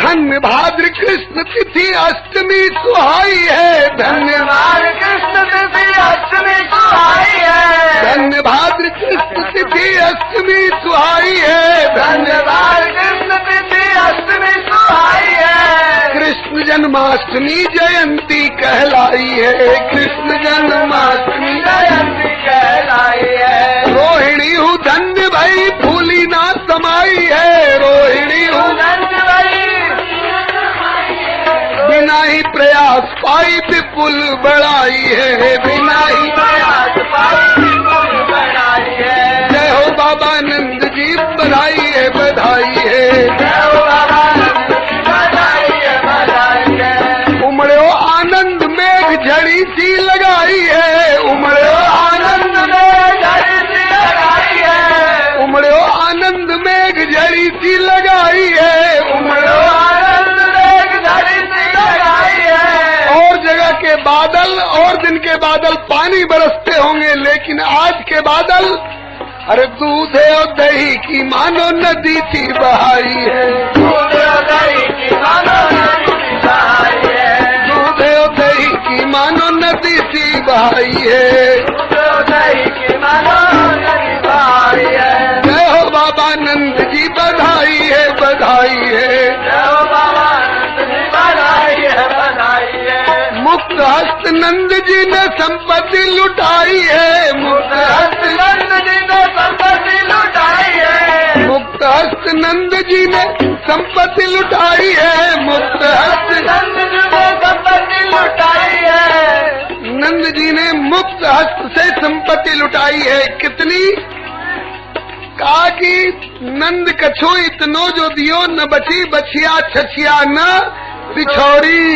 धन्य भाद्र कृष्ण तिथि अष्टमी सुहाई है। धन्यवाद कृष्ण तिथि अष्टमी सुहाई है। धन्य भाद्र कृष्ण तिथि अष्टमी सुहाई है। धन्यवाद कृष्ण तिथि अष्टमी सुहाई है। कृष्ण जन्माष्टमी जयंती कहलाई है। कृष्ण जन्माष्टमी जयंती कहलाई है। रोहिणी हूँ धन्य भाई, भूली ना समाई है। रोहिणी हूँ धन्य भाई, बिना ही प्रयास पाई विपुल बढ़ाई है। बिना ही प्रयास पाई विपुल बढ़ाई है। जय हो बाबा नंद जी, बधाई है। जय हो बाबा नंद जी, बधाई है। उमड़ो आनंद मेघ झड़ी सी लगाई है। उमड़ो आनंद में झड़ी सी लगाई है। उमड़ो आनंद मेघ झड़ी सी लगाई है। उमड़ो आनंद में झड़ी सी लगाई है। और जगह के बादल और दिन के बादल पानी बरसते होंगे, लेकिन आज के बादल अरे दूध और दही की मानो नदी सी बहाई है। दूध और दही की मानो नदी सी बहाई है। दूध और दही की मानो नदी सी बहाई है। दूध और दही की मानो नदी बहाई है। जय हो बाबा नंद जी, बधाई है। जय हो बाबा नंद जी, बधाई है। मुक्त हस्त नंद जी ने संपत्ति लुटाई है। मुक्त हस्त नंद जी ने संपत्ति लुटाई है। मुक्त हस्त नंद जी ने संपत्ति लुटाई है। मुक्त हस्त नंद जी ने संपत्ति लुटाई है। नंद जी ने मुक्त हस्त से संपत्ति लुटाई है। कितनी? कहा कि नंद कछो इतनो जो दियो, न बची बछिया छछिया न पिछौरी।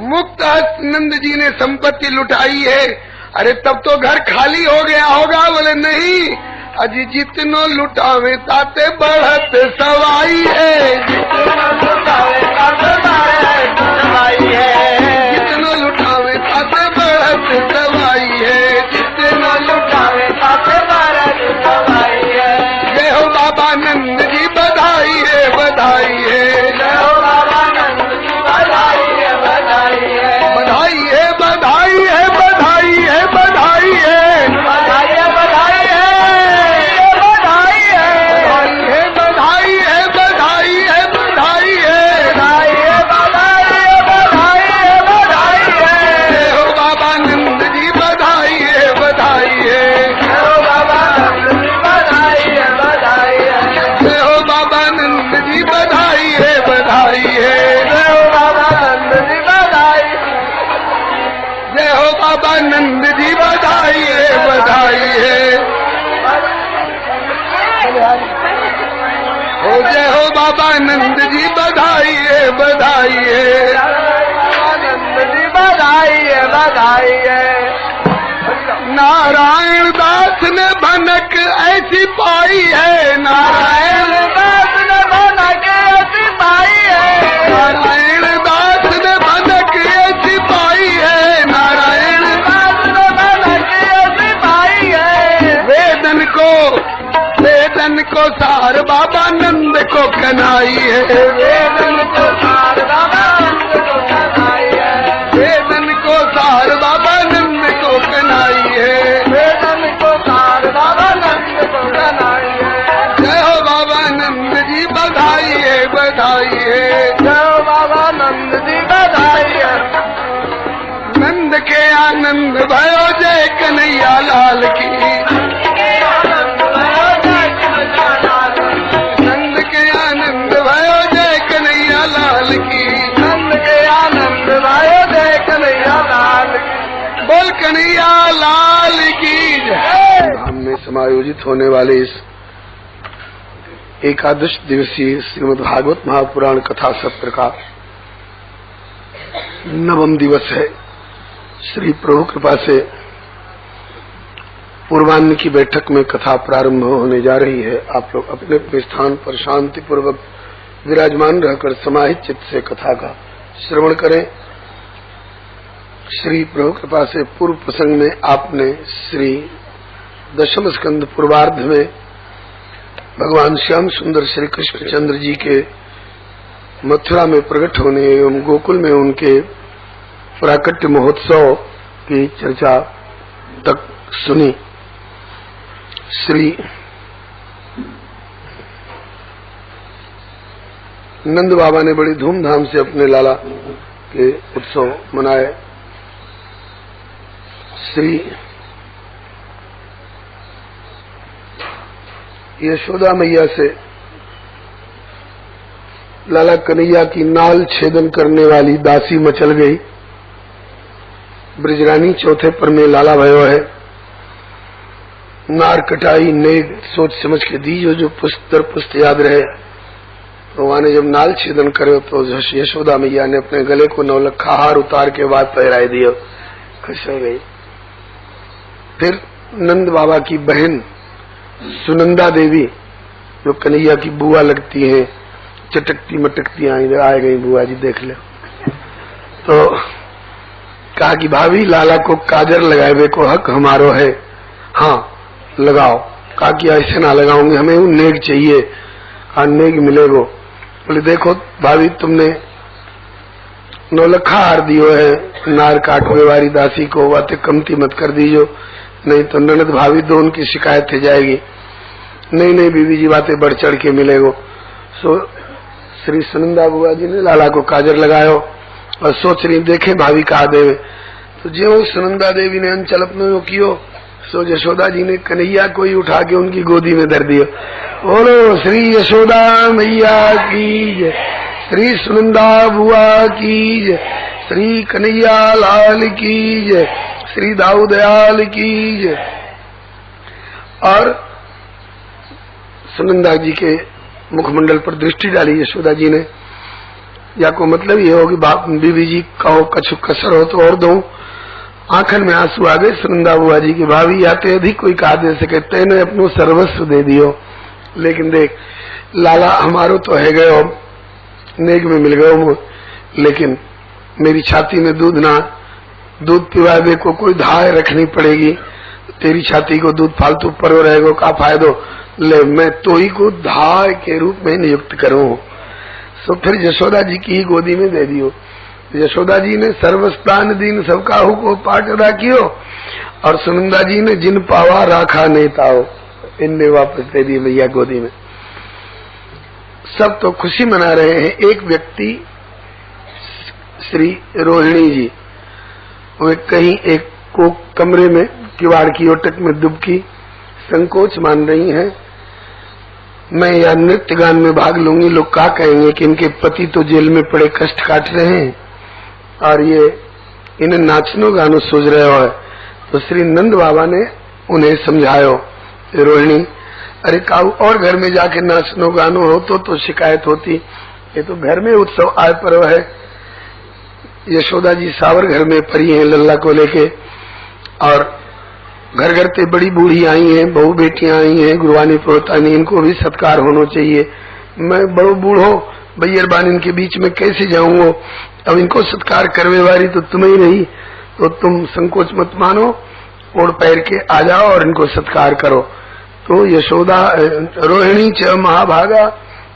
मुक्त हस्त नंद जी ने संपत्ति लुटाई है। अरे तब तो घर खाली हो गया होगा। बोले नहीं, अजी जितनो लुटावे ताते बढ़त सवाई है। जितनो लुटावे ताते बढ़त सवाई है। जितनो लुटावे ताते बढ़त सवाई है। जितनो लुटावे ताते बढ़त सवाई है। जय हो बाबा नंद जी, बधाई है, बधाई है। जय हो बाबा नंद जी, बधाई है, बधाई है। बधाई है, बधाई है, बधाई है, बधाई है। बधाई है, बधाई है, बधाई है। बधाई है, बधाई है, बधाई है, बधाई है। बधाई है, बधाई है, बधाई है, बधाई है। जय हो बाबा नंद जी, बधाई है, बधाई है। जय हो बाबा नंद जी, बधाई है, बधाई है। जय हो बाबा नंद जी, बधाई है, बधाई है। जय हो बाबा नंद जी, बधाई। जय हो बाबा नंद जी, बधाई है, बधाई है। हो जय हो बाबा नंद जी, बधाई है, बधाई है। नंद जी, बधाई है, बधाई है। नारायण दास ने भनक ऐसी पाई है। नारायण दास ने भनक ऐसी पाई है। नारायण दास ने भनक ऐसी पाई है। नारायण दास ने भनक ऐसी पाई है। वेदन को सार बाबा नंद को कनाई है। वेदन को सार बाबा नंद को कनाई है। वेदन को सार बाबा नंद को कनाई है। वेदन को सार बाबा नंद को कनाई है। जय हो बाबा नंद जी, बधाई है, बधाई है। जय हो बाबा नंद जी, बधाई है। नंद के आनंद भयो जय कन्हैया लाल की। आनंद भयो जय कन्हैया लाल की। नंद के आनंद भयो जय कन्हैया लाल की। नंद के आनंद भयो जय कन्हैया लाल की। बोल कन्हैया लाल की जय। धाम में समायोजित होने वाले इस एकादश दिवसीय श्रीमद् भागवत महापुराण कथा सत्र का 9वां दिवस है। श्री प्रभु कृपा से पूर्वाह्न की बैठक में कथा प्रारंभ होने जा रही है। आप लोग अपने अपने स्थान पर शांति पूर्वक विराजमान रहकर समाहित चित्त से कथा का श्रवण करें। श्री प्रभु कृपा से पूर्व प्रसंग में आपने श्री दशम स्कंद पूर्वार्ध में भगवान श्याम सुंदर श्री कृष्ण चंद्र जी के मथुरा में प्रकट होने एवं गोकुल में उनके प्राकट्य महोत्सव की चर्चा तक सुनी। श्री नंद बाबा ने बड़ी धूमधाम से अपने लाला के उत्सव मनाए। श्री यशोदा मैया से लाला कन्हैया की नाल छेदन करने वाली दासी मचल गई। ब्रजरानी चौथे पर में लाला भयो है। नार कटाई नेग सोच समझ के दीजो जो पुष्ट दर पुष्ट याद रहे। भगवान ने जब नाल छेदन करे तो यशोदा मैया ने अपने गले को नवलखा हार उतार के बाद पहराई दिया, खुश हो गई। फिर नंद बाबा की बहन सुनंदा देवी जो कन्हैया की बुआ लगती है, चटकती मटकती आ गई, बुआ जी देख ले। तो कहा कि भाभी लाला को काजर लगाए को हक हमारो है। हाँ लगाओ। कहा कि ऐसे ना लगाऊंगे, हमें वो नेग चाहिए। कहा नेग मिलेगो। बोले देखो भाभी तुमने नौलखा हार दियो है नार काटवे वाली दासी को, बातें कमती मत कर दीजो, नहीं तो ननद भाभी दो उनकी शिकायत हो जाएगी। नहीं बीबी जी बातें बढ़ चढ़ के मिलेगो। सो श्री सुनंदा बुआ जी ने लाला को काजर लगायो और सोच रही देखे भाभी कहा देवे। तो जो सुनंदा देवी ने अंचल अपने कियो सो यशोदा जी ने कन्हैया को ही उठा के उनकी गोदी में धर दिया। बोलो श्री यशोदा मैया की जय, श्री सुनंदा बुआ की जय, श्री कन्हैया लाल की जय, श्री दाऊ दयाल की जय। और सुनंदा जी के मुखमंडल पर दृष्टि डाली यशोदा जी ने। या को मतलब ये हो कि बाप बीबी जी कहो कछु कसर हो तो और दो। आंखन में आंसू आ गए सुनंदा बुआ जी की। भाभी या तो अधिक कोई कहा दे सके, तेने अपनो सर्वस्व दे दियो, लेकिन देख लाला हमारो तो है गयो, नेक में मिल गयो, लेकिन मेरी छाती में दूध पिवा दे को कोई धाय रखनी पड़ेगी, तेरी छाती को दूध फालतू परो रहेगा का फायदो, ले मैं तो ही को धाय के रूप में नियुक्त करूं। तो फिर यशोदा जी की ही गोदी में दे दियो। यशोदा जी ने सर्वस्तान दीन सबकाहू को पाठ अदा कियो, और सुनंदा जी ने जिन पावा राखा नेताओ, इनने वापस दे दिए भैया गोदी में। सब तो खुशी मना रहे हैं। एक व्यक्ति श्री रोहिणी जी, वे कहीं एक को कमरे में किवाड़ की ओटक में दुबकी संकोच मान रही हैं। मैं या नृत्य गान में भाग लूंगी, लोग क्या कहेंगे कि इनके पति तो जेल में पड़े कष्ट काट रहे हैं और ये इन्हें नाचनो गानो सोच रहे हो। तो श्री नंद बाबा ने उन्हें समझायो, रोहिणी अरे काऊ और घर में जाके नाचनो गानो हो तो शिकायत होती, ये तो घर में उत्सव आय पर्व है। यशोदा जी सावर घर में परी हैं लल्ला को लेके, और घर घर ते बड़ी बूढ़ी आई हैं, बहू बेटियां आई हैं, गुरुवानी प्रोतानी, इनको भी सत्कार होना चाहिए। मैं बड़ो बूढ़ो बैरबान इनके बीच में कैसे जाऊंगा, अब इनको सत्कार करवे वाली तो तुम ही रही, तो तुम संकोच मत मानो, ओढ़ पैर के आ जाओ और इनको सत्कार करो। तो यशोदा रोहिणी च महाभागा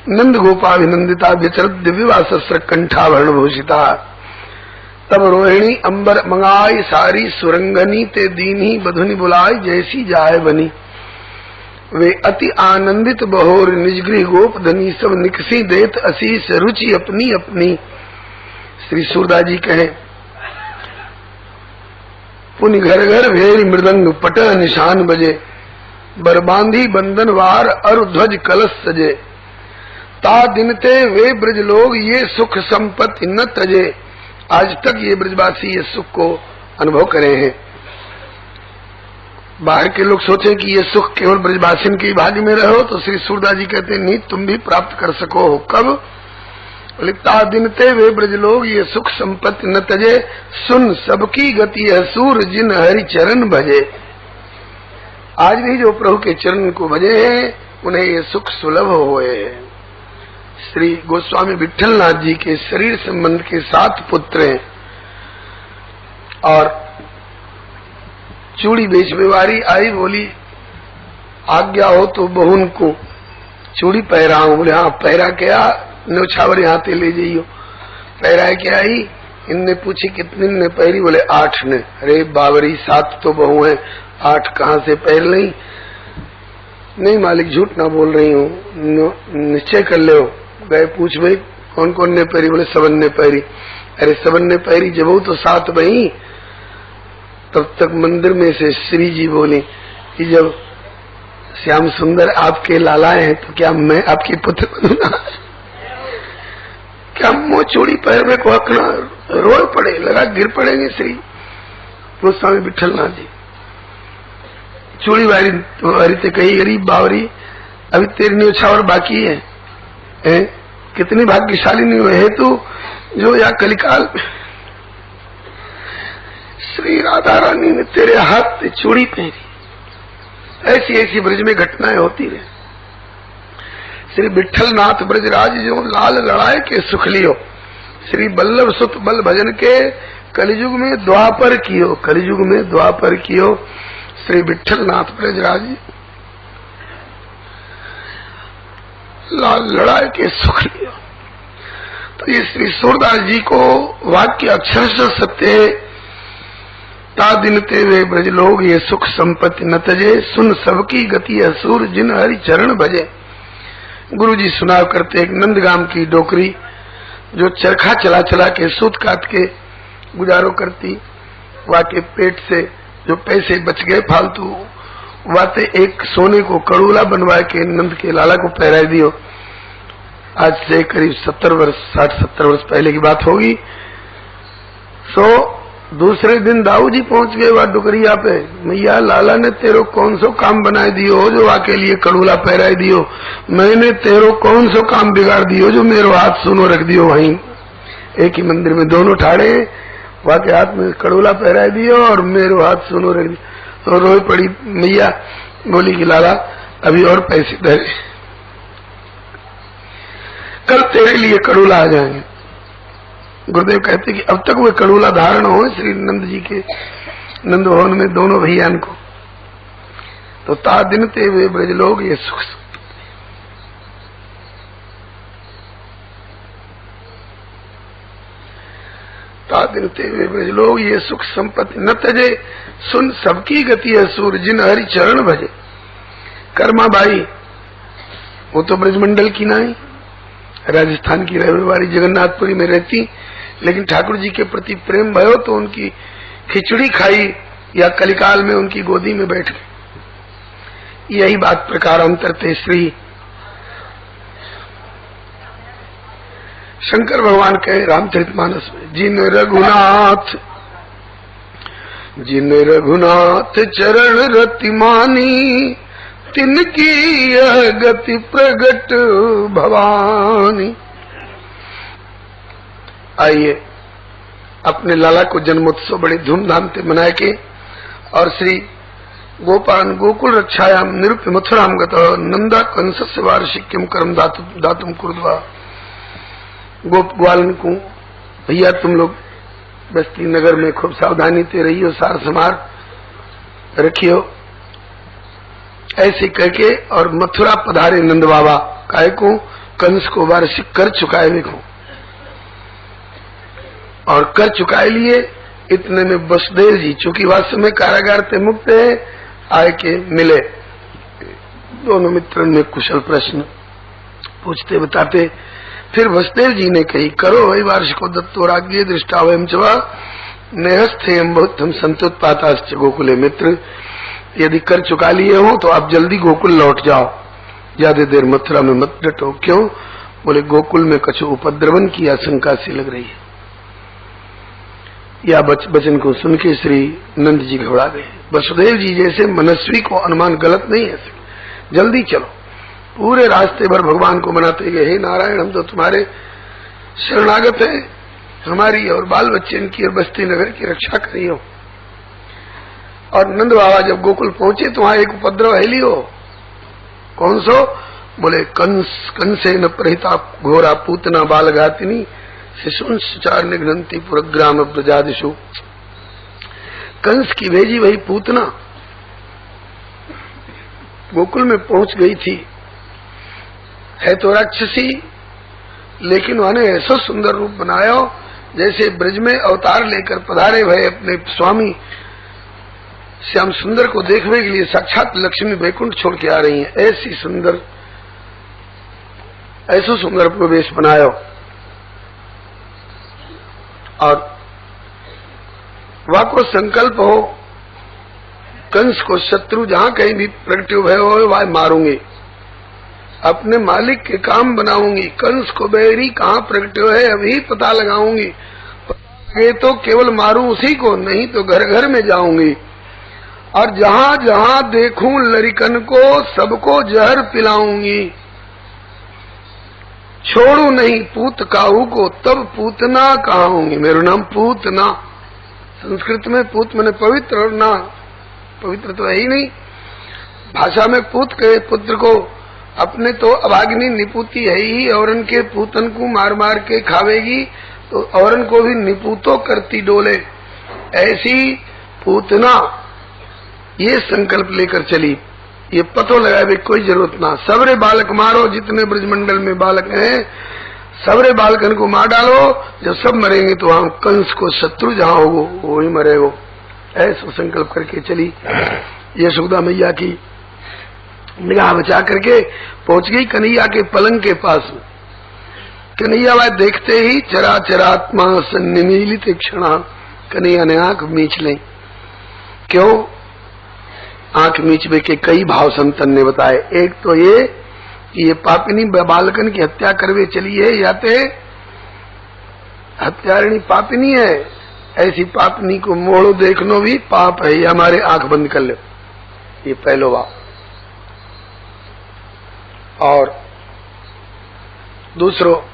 नंद गोपाभिनंदिता विचरत दिव्यवासस्र कंठाभरण भूषिता। तब रोहिणी अंबर मंगाई सारी सुरंगनी ते दीनी बधुनी बुलाई जैसी जाय बनी। वे अति आनंदित बहोर निजगृह गोप धनी सब निकसी देत असीस रुचि अपनी अपनी। श्री सूरदास जी कहे पुनि घर घर भेरी मृदंग पट निशान बजे, बरबांधी बंधन वार अरु ध्वज कलश सजे। ता दिन ते वे ब्रज लोग ये सुख संपत्ति न तजे। आज तक ये ब्रजवासी ये सुख को अनुभव करे हैं। बाहर के लोग सोचे कि ये सुख केवल ब्रजवासिन की भागी में रहो, तो श्री सूरदास जी कहते हैं नहीं, तुम भी प्राप्त कर सको हो। कब? लिखता दिन ते वे ब्रज लोग ये सुख संपत्ति न तजे, सुन सबकी गति है सूर जिन हरि चरण भजे। आज भी जो प्रभु के चरण को भजे हैं उन्हें ये सुख सुलभ हुए हैं। श्री गोस्वामी विट्ठलनाथ जी के शरीर संबंध के 7 पुत्र हैं, और चूड़ी बेचने वाली आई, बोली आज्ञा हो तो बहुन को चूड़ी पहराऊं। बोले हाँ पहरा क्या, न्योछावर यहाँ ते ले जाइयो। पहरा के आई, इनने पूछी कितने ने पहरी, बोले 8 ने। अरे बाबरी 7 तो बहु है, 8 कहाँ से पहर ली? नहीं मालिक झूठ ना बोल रही हूँ, निश्चय कर ले। गए पूछ भाई कौन कौन ने पहरी? बोले सबन ने पहरी। अरे सबन ने पहरी जब तो 7 बही। तब तक मंदिर में से श्री जी बोली कि जब श्याम सुंदर आपके लाला हैं तो क्या मैं आपके पुत्र बनूंगा? क्या मुंह चूड़ी पहरने को हकना? रोए पड़े, लगा गिर पड़ेंगे श्री गोस्वामी विट्ठलनाथ जी। चूड़ी वारी ते कही गरीब बावरी, अभी तेरी न्योछावर बाकी है। कितनी भाग्यशाली नहीं हुए है तू जो या कलिकाल श्री राधा रानी ने तेरे हाथ पे चूड़ी पहनी। ऐसी ऐसी ब्रज में घटनाएं होती रहे। श्री विट्ठलनाथ ब्रजराज जो लाल लड़ाए के सुख लियो, श्री बल्लभ सुत बल भजन के कलियुग में द्वापर कियो, कलियुग में द्वापर कियो। श्री विट्ठलनाथ ब्रजराज लाल लड़ाए के सुख लियो। तो ये श्री सूरदास जी को वाक्य अक्षरशः सत्य है। ता दिन ते वे ब्रज लोग ये सुख संपत्ति न तजे, सुन सबकी गति असुर जिन हरि चरण भजे। गुरु जी सुनाव करते एक नंदगाम की डोकरी जो चरखा चला चला के सूत काट के गुजारो करती, वाके पेट से जो पैसे बच गए फालतू, वाते एक सोने को कड़ूला बनवा के नंद के लाला को पहरा दियो। आज से करीब 70 वर्ष 60-70 वर्ष पहले की बात होगी। सो दूसरे दिन दाऊ जी पहुंच गए वहां डुकरिया पे। मैया लाला ने तेरो कौन सो काम बनाए दियो जो आके लिए कड़ूला पहराए दियो? मैंने तेरो कौन सो काम बिगाड़ दियो जो मेरो हाथ सुनो रख दियो वहीं? एक ही मंदिर में दोनों ठाड़े, वहां के हाथ में कड़ोला पहरा दियो और मेरो हाथ सोनो रख दिया। और रोई पड़ी मैया, बोली कि लाला अभी और पैसे धरे, कल तेरे लिए कड़ोला आ जाएंगे। गुरुदेव कहते कि अब तक वो कड़ोला धारण हो श्री नंद जी के नंद भवन में दोनों भैया को, तो ता दिन ते वे ब्रज लोग ये सुख ता दिन ते वे ब्रज लोग ये सुख संपत्ति न तजे, सुन सबकी गति है सूर जिन हरि चरण भजे। कर्मा बाई वो तो ब्रजमंडल की नहीं, राजस्थान की रहने जगन्नाथपुरी में रहती, लेकिन ठाकुर जी के प्रति प्रेम भयो तो उनकी खिचड़ी खाई या कलिकाल में उनकी गोदी में बैठ गई। यही बात प्रकार अंतरते श्री शंकर भगवान कहे रामचरितमानस में, जिन रघुनाथ चरण रति मानी, तिनकी यह गति प्रगट भवानी। आइए अपने लाला को जन्मोत्सव बड़े धूमधाम से मनाए के, और श्री गोपान गोकुल रक्षायाम निरूप्य मथुराम गत नंदा कंस वार्षिक्यम कर्म दातुम कुर्दवा। गोप ग्वालन को भैया तुम लोग बस्ती नगर में खूब सावधानी से रहियो, सार समार रखियो, ऐसे करके और मथुरा पधारे नंद बाबा काय को कंस को वार्षिक कर चुकाए देखो, और कर चुकाए लिए। इतने में वसुदेव जी चूंकि वास्तव में कारागार से मुक्त है, आए के मिले। दोनों मित्रों में कुशल प्रश्न पूछते बताते, फिर वसुदेव जी ने कही करो वही वार्षिको दत्तो राज्ञे दृष्टा वयम चवा नेहस्थे बहुत हम संतोत्पाताश्च गोकुले। मित्र यदि कर चुका लिए हो तो आप जल्दी गोकुल लौट जाओ, ज्यादा देर मथुरा में मत डटो। क्यों? बोले गोकुल में कछु उपद्रवन की आशंका सी लग रही है। या वचन को सुन के श्री नंद जी घबरा गए। वसुदेव जी जैसे मनस्वी को अनुमान गलत नहीं है, जल्दी चलो। पूरे रास्ते भर भगवान को मनाते गए, हे नारायण हम तो तुम्हारे शरणागत हैं, हमारी और बाल बच्चे की और बस्ती नगर की रक्षा करियो। और नंद बाबा जब गोकुल पहुंचे तो वहां एक उपद्रव हेली हो। कौन सो? बोले कंसे न प्रहिता घोरा पूतना बाल घातिनी शिशुंचार निघ्नती पुरग्राम प्रजादिशु। कंस की भेजी वही पूतना गोकुल में पहुंच गई थी, है तो राक्षसी, लेकिन उन्होंने ऐसा सुंदर रूप बनाया जैसे ब्रज में अवतार लेकर पधारे भय अपने स्वामी श्याम सुंदर को देखने के लिए साक्षात लक्ष्मी वैकुंठ छोड़ के आ रही हैं। ऐसी सुंदर, ऐसा सुंदर प्रवेश बनायो। और वह को संकल्प हो कंस को शत्रु जहां कहीं भी प्रकट हुए हो वह मारूंगी, अपने मालिक के काम बनाऊंगी। कंस को बैरी कहाँ प्रकट हुए अभी पता लगाऊंगी, ये तो केवल मारूं उसी को, नहीं तो घर घर में जाऊंगी। और जहां जहां देखूं लरिकन को सबको जहर पिलाऊंगी, छोड़ू नहीं पूत काहू को तब पूतना कहाऊंगी। मेरा नाम पूतना, संस्कृत में पूत मैंने पवित्र, और ना पवित्र तो है ही नहीं। भाषा में पूत कहे पुत्र को, अपने तो अभागिनी निपुती है ही, औरन के पूतन को मार मार के खावेगी तो औरन को भी निपुतो करती डोले। ऐसी पूतना ये संकल्प लेकर चली। ये पतो लगाए कोई जरूरत ना, सबरे बालक मारो, जितने ब्रजमंडल में बालक हैं सबरे बालकन को मार डालो। जब सब मरेंगे तो वहां कंस को शत्रु जहां होगो वो ही मरेगो। ऐसा संकल्प करके चली। यशोदा मैया की निगाह बचा करके पहुंच गई कन्हैया के पलंग के पास। कन्हैया वह देखते ही चरा चरात्मा सन्निमीलित क्षणा, कन्हैया ने आंख मींच ली। क्यों आंख मींचने के कई भाव संतन ने बताए। एक तो ये कि ये पापिनी बालकन की हत्या करवे चली है, या ते हत्यारिणी पापिनी है, ऐसी पापिनी को मोड़ो देखनो भी पाप है, ये हमारे आंख बंद कर लो। ये पहलो भाव। और दूसरो,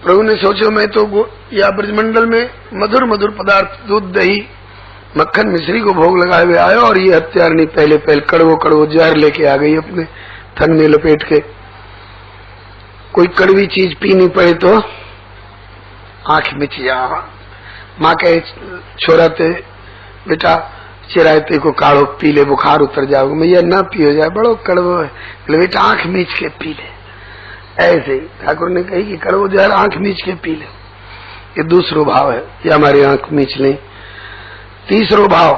प्रभु ने सोचो मैं तो या ब्रजमंडल में मधुर मधुर पदार्थ दूध दही मक्खन मिश्री को भोग लगाए हुए आयो और ये हत्यारनी पहले पहले कड़वो कड़वो जहर लेके आ गई अपने थन में लपेट के। कोई कड़वी चीज पीनी पड़े तो आंख मिच जा। माँ कहे छोरा ते बेटा चिरायते को काढ़ो पी ले बुखार उतर जाओगे। मैया ना पियो जाए बड़ो कड़वो है, बेटा आंख मीच के पी ले। ऐसे ही ठाकुर ने कही कि कड़वो जहर आंख मीच के पी ले। ये दूसरो भाव है, ये हमारी आंख मीच ले। तीसरो भाव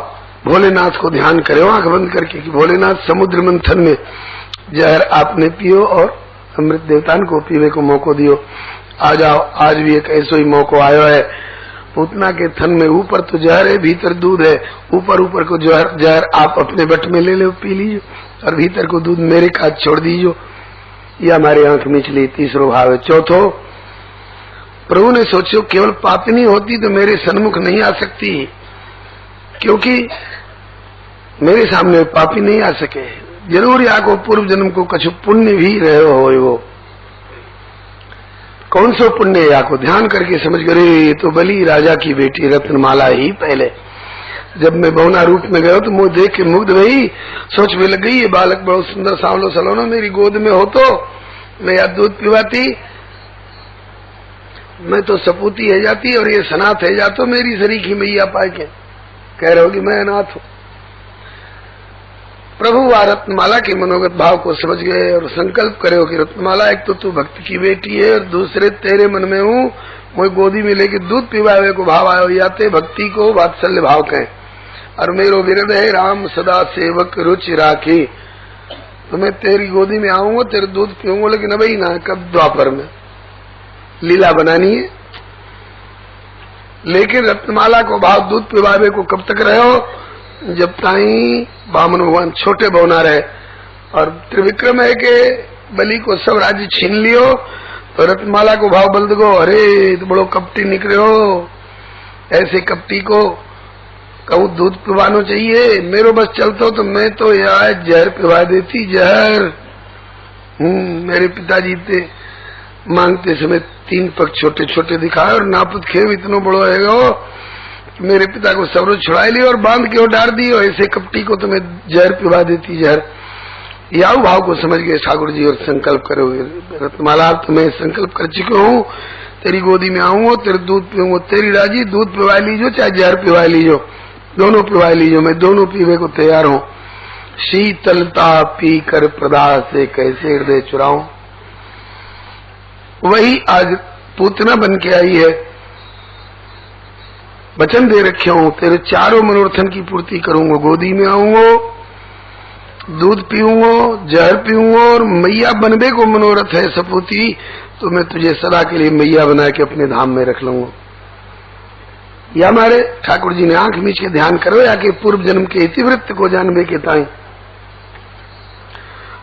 भोलेनाथ को ध्यान करो आंख बंद करके कि भोलेनाथ समुद्र मंथन में जहर आपने पियो और अमृत देवतान को पीवे को मौको दियो। आ जाओ, आज भी एक ऐसो ही मौको आयो है। पूतना के थन में ऊपर तो जहर है, भीतर दूध है। ऊपर ऊपर को जहर आप अपने बट में ले लो पी लीजिए और भीतर को दूध मेरे काज छोड़ दीजिए। ये हमारी आंख मिचली तीसरो भाव है। चौथो, प्रभु ने सोचो केवल पापिनी होती तो मेरे सन्मुख नहीं आ सकती, क्योंकि मेरे सामने पापी नहीं आ सके। जरूर या को पूर्व जन्म को कछु पुण्य भी रहे हो। वो कौन सो पुण्य या को ध्यान करके समझ गए, ये तो बलि राजा की बेटी रत्नमाला ही। पहले जब मैं बहुना रूप में गया तो मुझे देख के मुग्ध भई, सोच में लग गई ये बालक बहुत सुंदर सांवलो सलोना मेरी गोद में हो तो मैं या दूध पिवाती, मैं तो सपूती है जाती और ये सनाथ है जातो मेरी सरीखी मैया पाए के। कह रहे हो कि मैं अनाथ हूं। प्रभु व रत्नमाला के मनोगत भाव को समझ गए और संकल्प करे कि रत्नमाला एक तो तू भक्त की बेटी है और दूसरे तेरे मन में हूँ, मुझे गोदी में लेके दूध पिवावे को भाव आयो। याते भक्ति को वात्सल्य भाव कहें और मेरो विरद है राम सदा सेवक रुचि राखी। तो मैं तेरी गोदी में आऊंगा, तेरे दूध पीऊंगा, लेकिन अभी ना, कब द्वापर में लीला बनानी है। लेकिन रत्नमाला को भाव दूध पिवावे को कब तक रहे हो, जब ताई बामन भगवान छोटे बौना रहे। और त्रिविक्रम है के बलि को सब राज्य छीन लियो तो रत्नमाला को भाव बल दो, अरे तो बड़ो कपटी निकले हो, ऐसे कपटी को कहूँ दूध पिवानो चाहिए। मेरो बस चलतो तो मैं तो यार जहर पिवा देती, जहर। मेरे पिताजी थे मांगते समय 3 पग छोटे छोटे दिखाए और नापुत खेव इतनो बड़ो है मेरे पिता को सबरो छुड़ाई लिया और बांध के डार दी, और ऐसे कपटी को तुम्हें जहर पिवा देती जहर। याऊ भाव को समझ गए ठाकुर जी और संकल्प करोगे। रत्नमाला तुम्हें संकल्प कर चुके हूँ, तेरी गोदी में आऊंगा, तेरे दूध पीऊंगा, तेरी राजी दूध पिवा लीजो चाहे जहर पिवा लीजो, दोनों पिवा लीजो, मैं दोनों पीवे को तैयार हूँ। शीतलता पी कर प्रदा से कैसे हृदय चुराऊं। वही आज पूतना बन के आई है। वचन दे रखे हूं तेरे चारों मनोरथन की पूर्ति करूंगा। गोदी में आऊंगा, दूध पीऊंगा, जहर पीऊंगा और मैया बनबे को मनोरथ है सपूती, तो मैं तुझे सदा के लिए मैया बना के अपने धाम में रख लूंगा। या हमारे ठाकुर जी ने आंख मीच के ध्यान करो या कि पूर्व जन्म के इतिवृत्त को जानबे के ताई।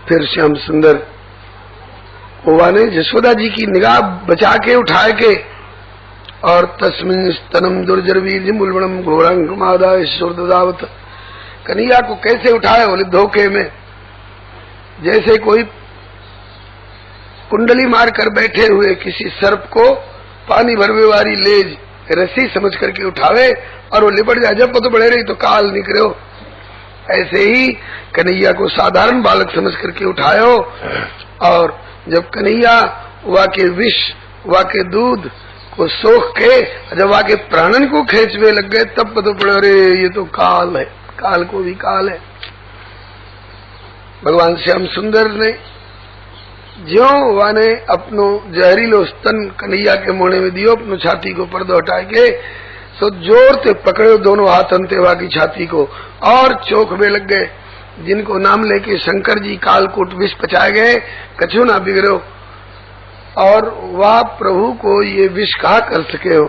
फिर श्याम सुंदर ओवा ने यशोदा जी की निगाह बचा के उठाए के और तस्मिन स्तनम दुर्जरवीर मुलवणम घोरंग मादाय सुरदावत, कन्हैया को कैसे उठाए, बोले धोखे में। जैसे कोई कुंडली मार कर बैठे हुए किसी सर्प को पानी भरवे वाली लेज रस्सी समझ करके उठावे और वो लिपट जाए, जब तो बढ़े रही तो काल निकले हो। ऐसे ही कन्हैया को साधारण बालक समझ करके उठायो और जब कन्हैया वाके विष वाके दूध को सोख के जब वाके प्राणन को खेचवे लग गए, तब पता पड़े अरे ये तो काल है, काल को भी काल है। भगवान श्याम सुंदर ने ज्यो वाने अपनो जहरीलो स्तन कन्हैया के मोने में दियो, अपनो छाती को पर्दो हटाए के सो जोर से पकड़ो दोनों हाथ अंतेवा की छाती को और चौंकवे लग गए। जिनको नाम लेके शंकर जी कालकूट विष पचाए गए, कछु ना बिगड़ो और वह प्रभु को ये विष कहा कर सके हो।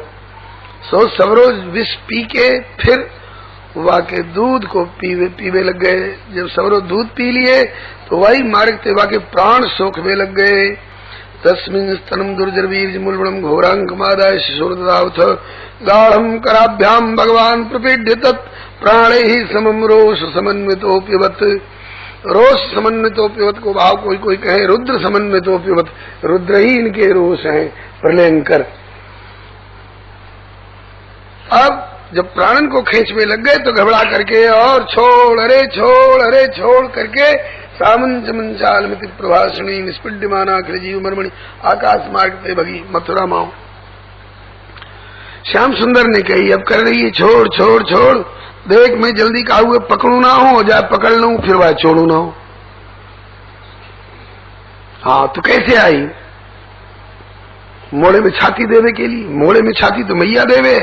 सो सब रोज विष पी के फिर वह के दूध को पीवे लग गए। जब सब रोज दूध पी लिए तो वही मार्ग ते वह के प्राण सोखवे लग गए। तस्मिन् स्तनम दुर्जरवीर मूलवणम घोरांग मादाय शिशुरदावथ गाढ़म कराभ्याम भगवान प्रपीड्य तत् प्राणे ही समम रोष समन्वितोप्यवत। रोष समन्वितोप्यवत को भाव कोई कोई कहे रुद्र समन्वितोप्यवत, रुद्र ही इनके रोष हैं प्रलयंकर। अब जब प्राणन को खींचने लग गए तो घबरा करके और छोड़ अरे छोड़ करके सामन चमन चाल मिति प्रभाषणी निष्पद्यमाना अखिल जीव मरमणि आकाश मार्ग पे भगी मथुरा माओ। श्याम सुंदर ने कही अब कर रही है छोड़ छोड़ छोड़, देख मैं जल्दी का हुए पकड़ू ना हो जाए पकड़ लूं फिर वह छोड़ू ना हो। हाँ तो कैसे आई? मोड़े में छाती देवे के लिए, मोड़े में छाती तो मैया देवे,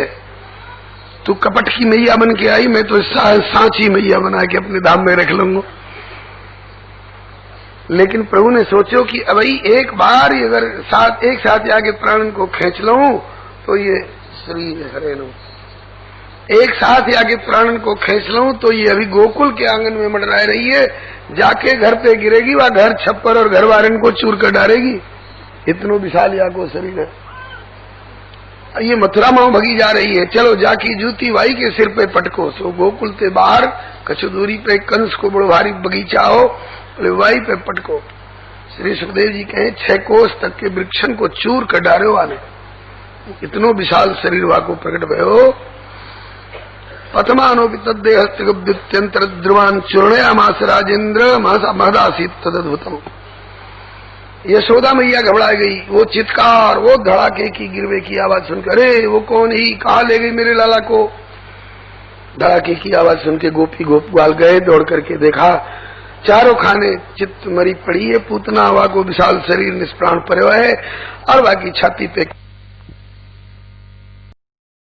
तू कपट की मैया बन के आई, मैं तो सांची मैया बना के अपने धाम में रख लूंगा। लेकिन प्रभु ने सोचो कि अभी एक बार अगर एक साथ आगे प्राण को खींच लूं तो ये शरीर हरे लो, एक साथ आगे प्राण को खींच लूं तो ये अभी गोकुल के आंगन में मंडरा रही है, जाके घर पे गिरेगी, वह घर छप्पर और घर वारन को चूर कर डालेगी। इतनो विशाल या को शरीर है। ये मथुरा मां भगी जा रही है, चलो जाकी जूती वाई के सिर पे पटको। सो गोकुल से बाहर कछु दूरी पे कंस को बड़ो भारी बगीचा हो, वाई पे पटको। श्री सुखदेव जी कहे 6 कोस तक के वृक्षन को चूर कर डालो आने, इतनो विशाल शरीर वाको प्रकट भयो। पथमानोपि तद्देहस्त्यंतर ध्रुवान चूर्णयामास राजेंद्र महदासीत तदद्भुतम। यशोदा मैया घबरा गई, वो चित्कार, वो धड़ाके की गिरवे की आवाज सुनकर, अरे वो कौन ही, कहाँ ले गई मेरे लाला को? धड़ाके की आवाज सुन के गोपी गोपाल गए, दौड़ करके देखा चारों खाने चित्त मरी पड़ी है, पूतना हवा को विशाल शरीर निष्प्राण पड़े है और बाकी छाती पे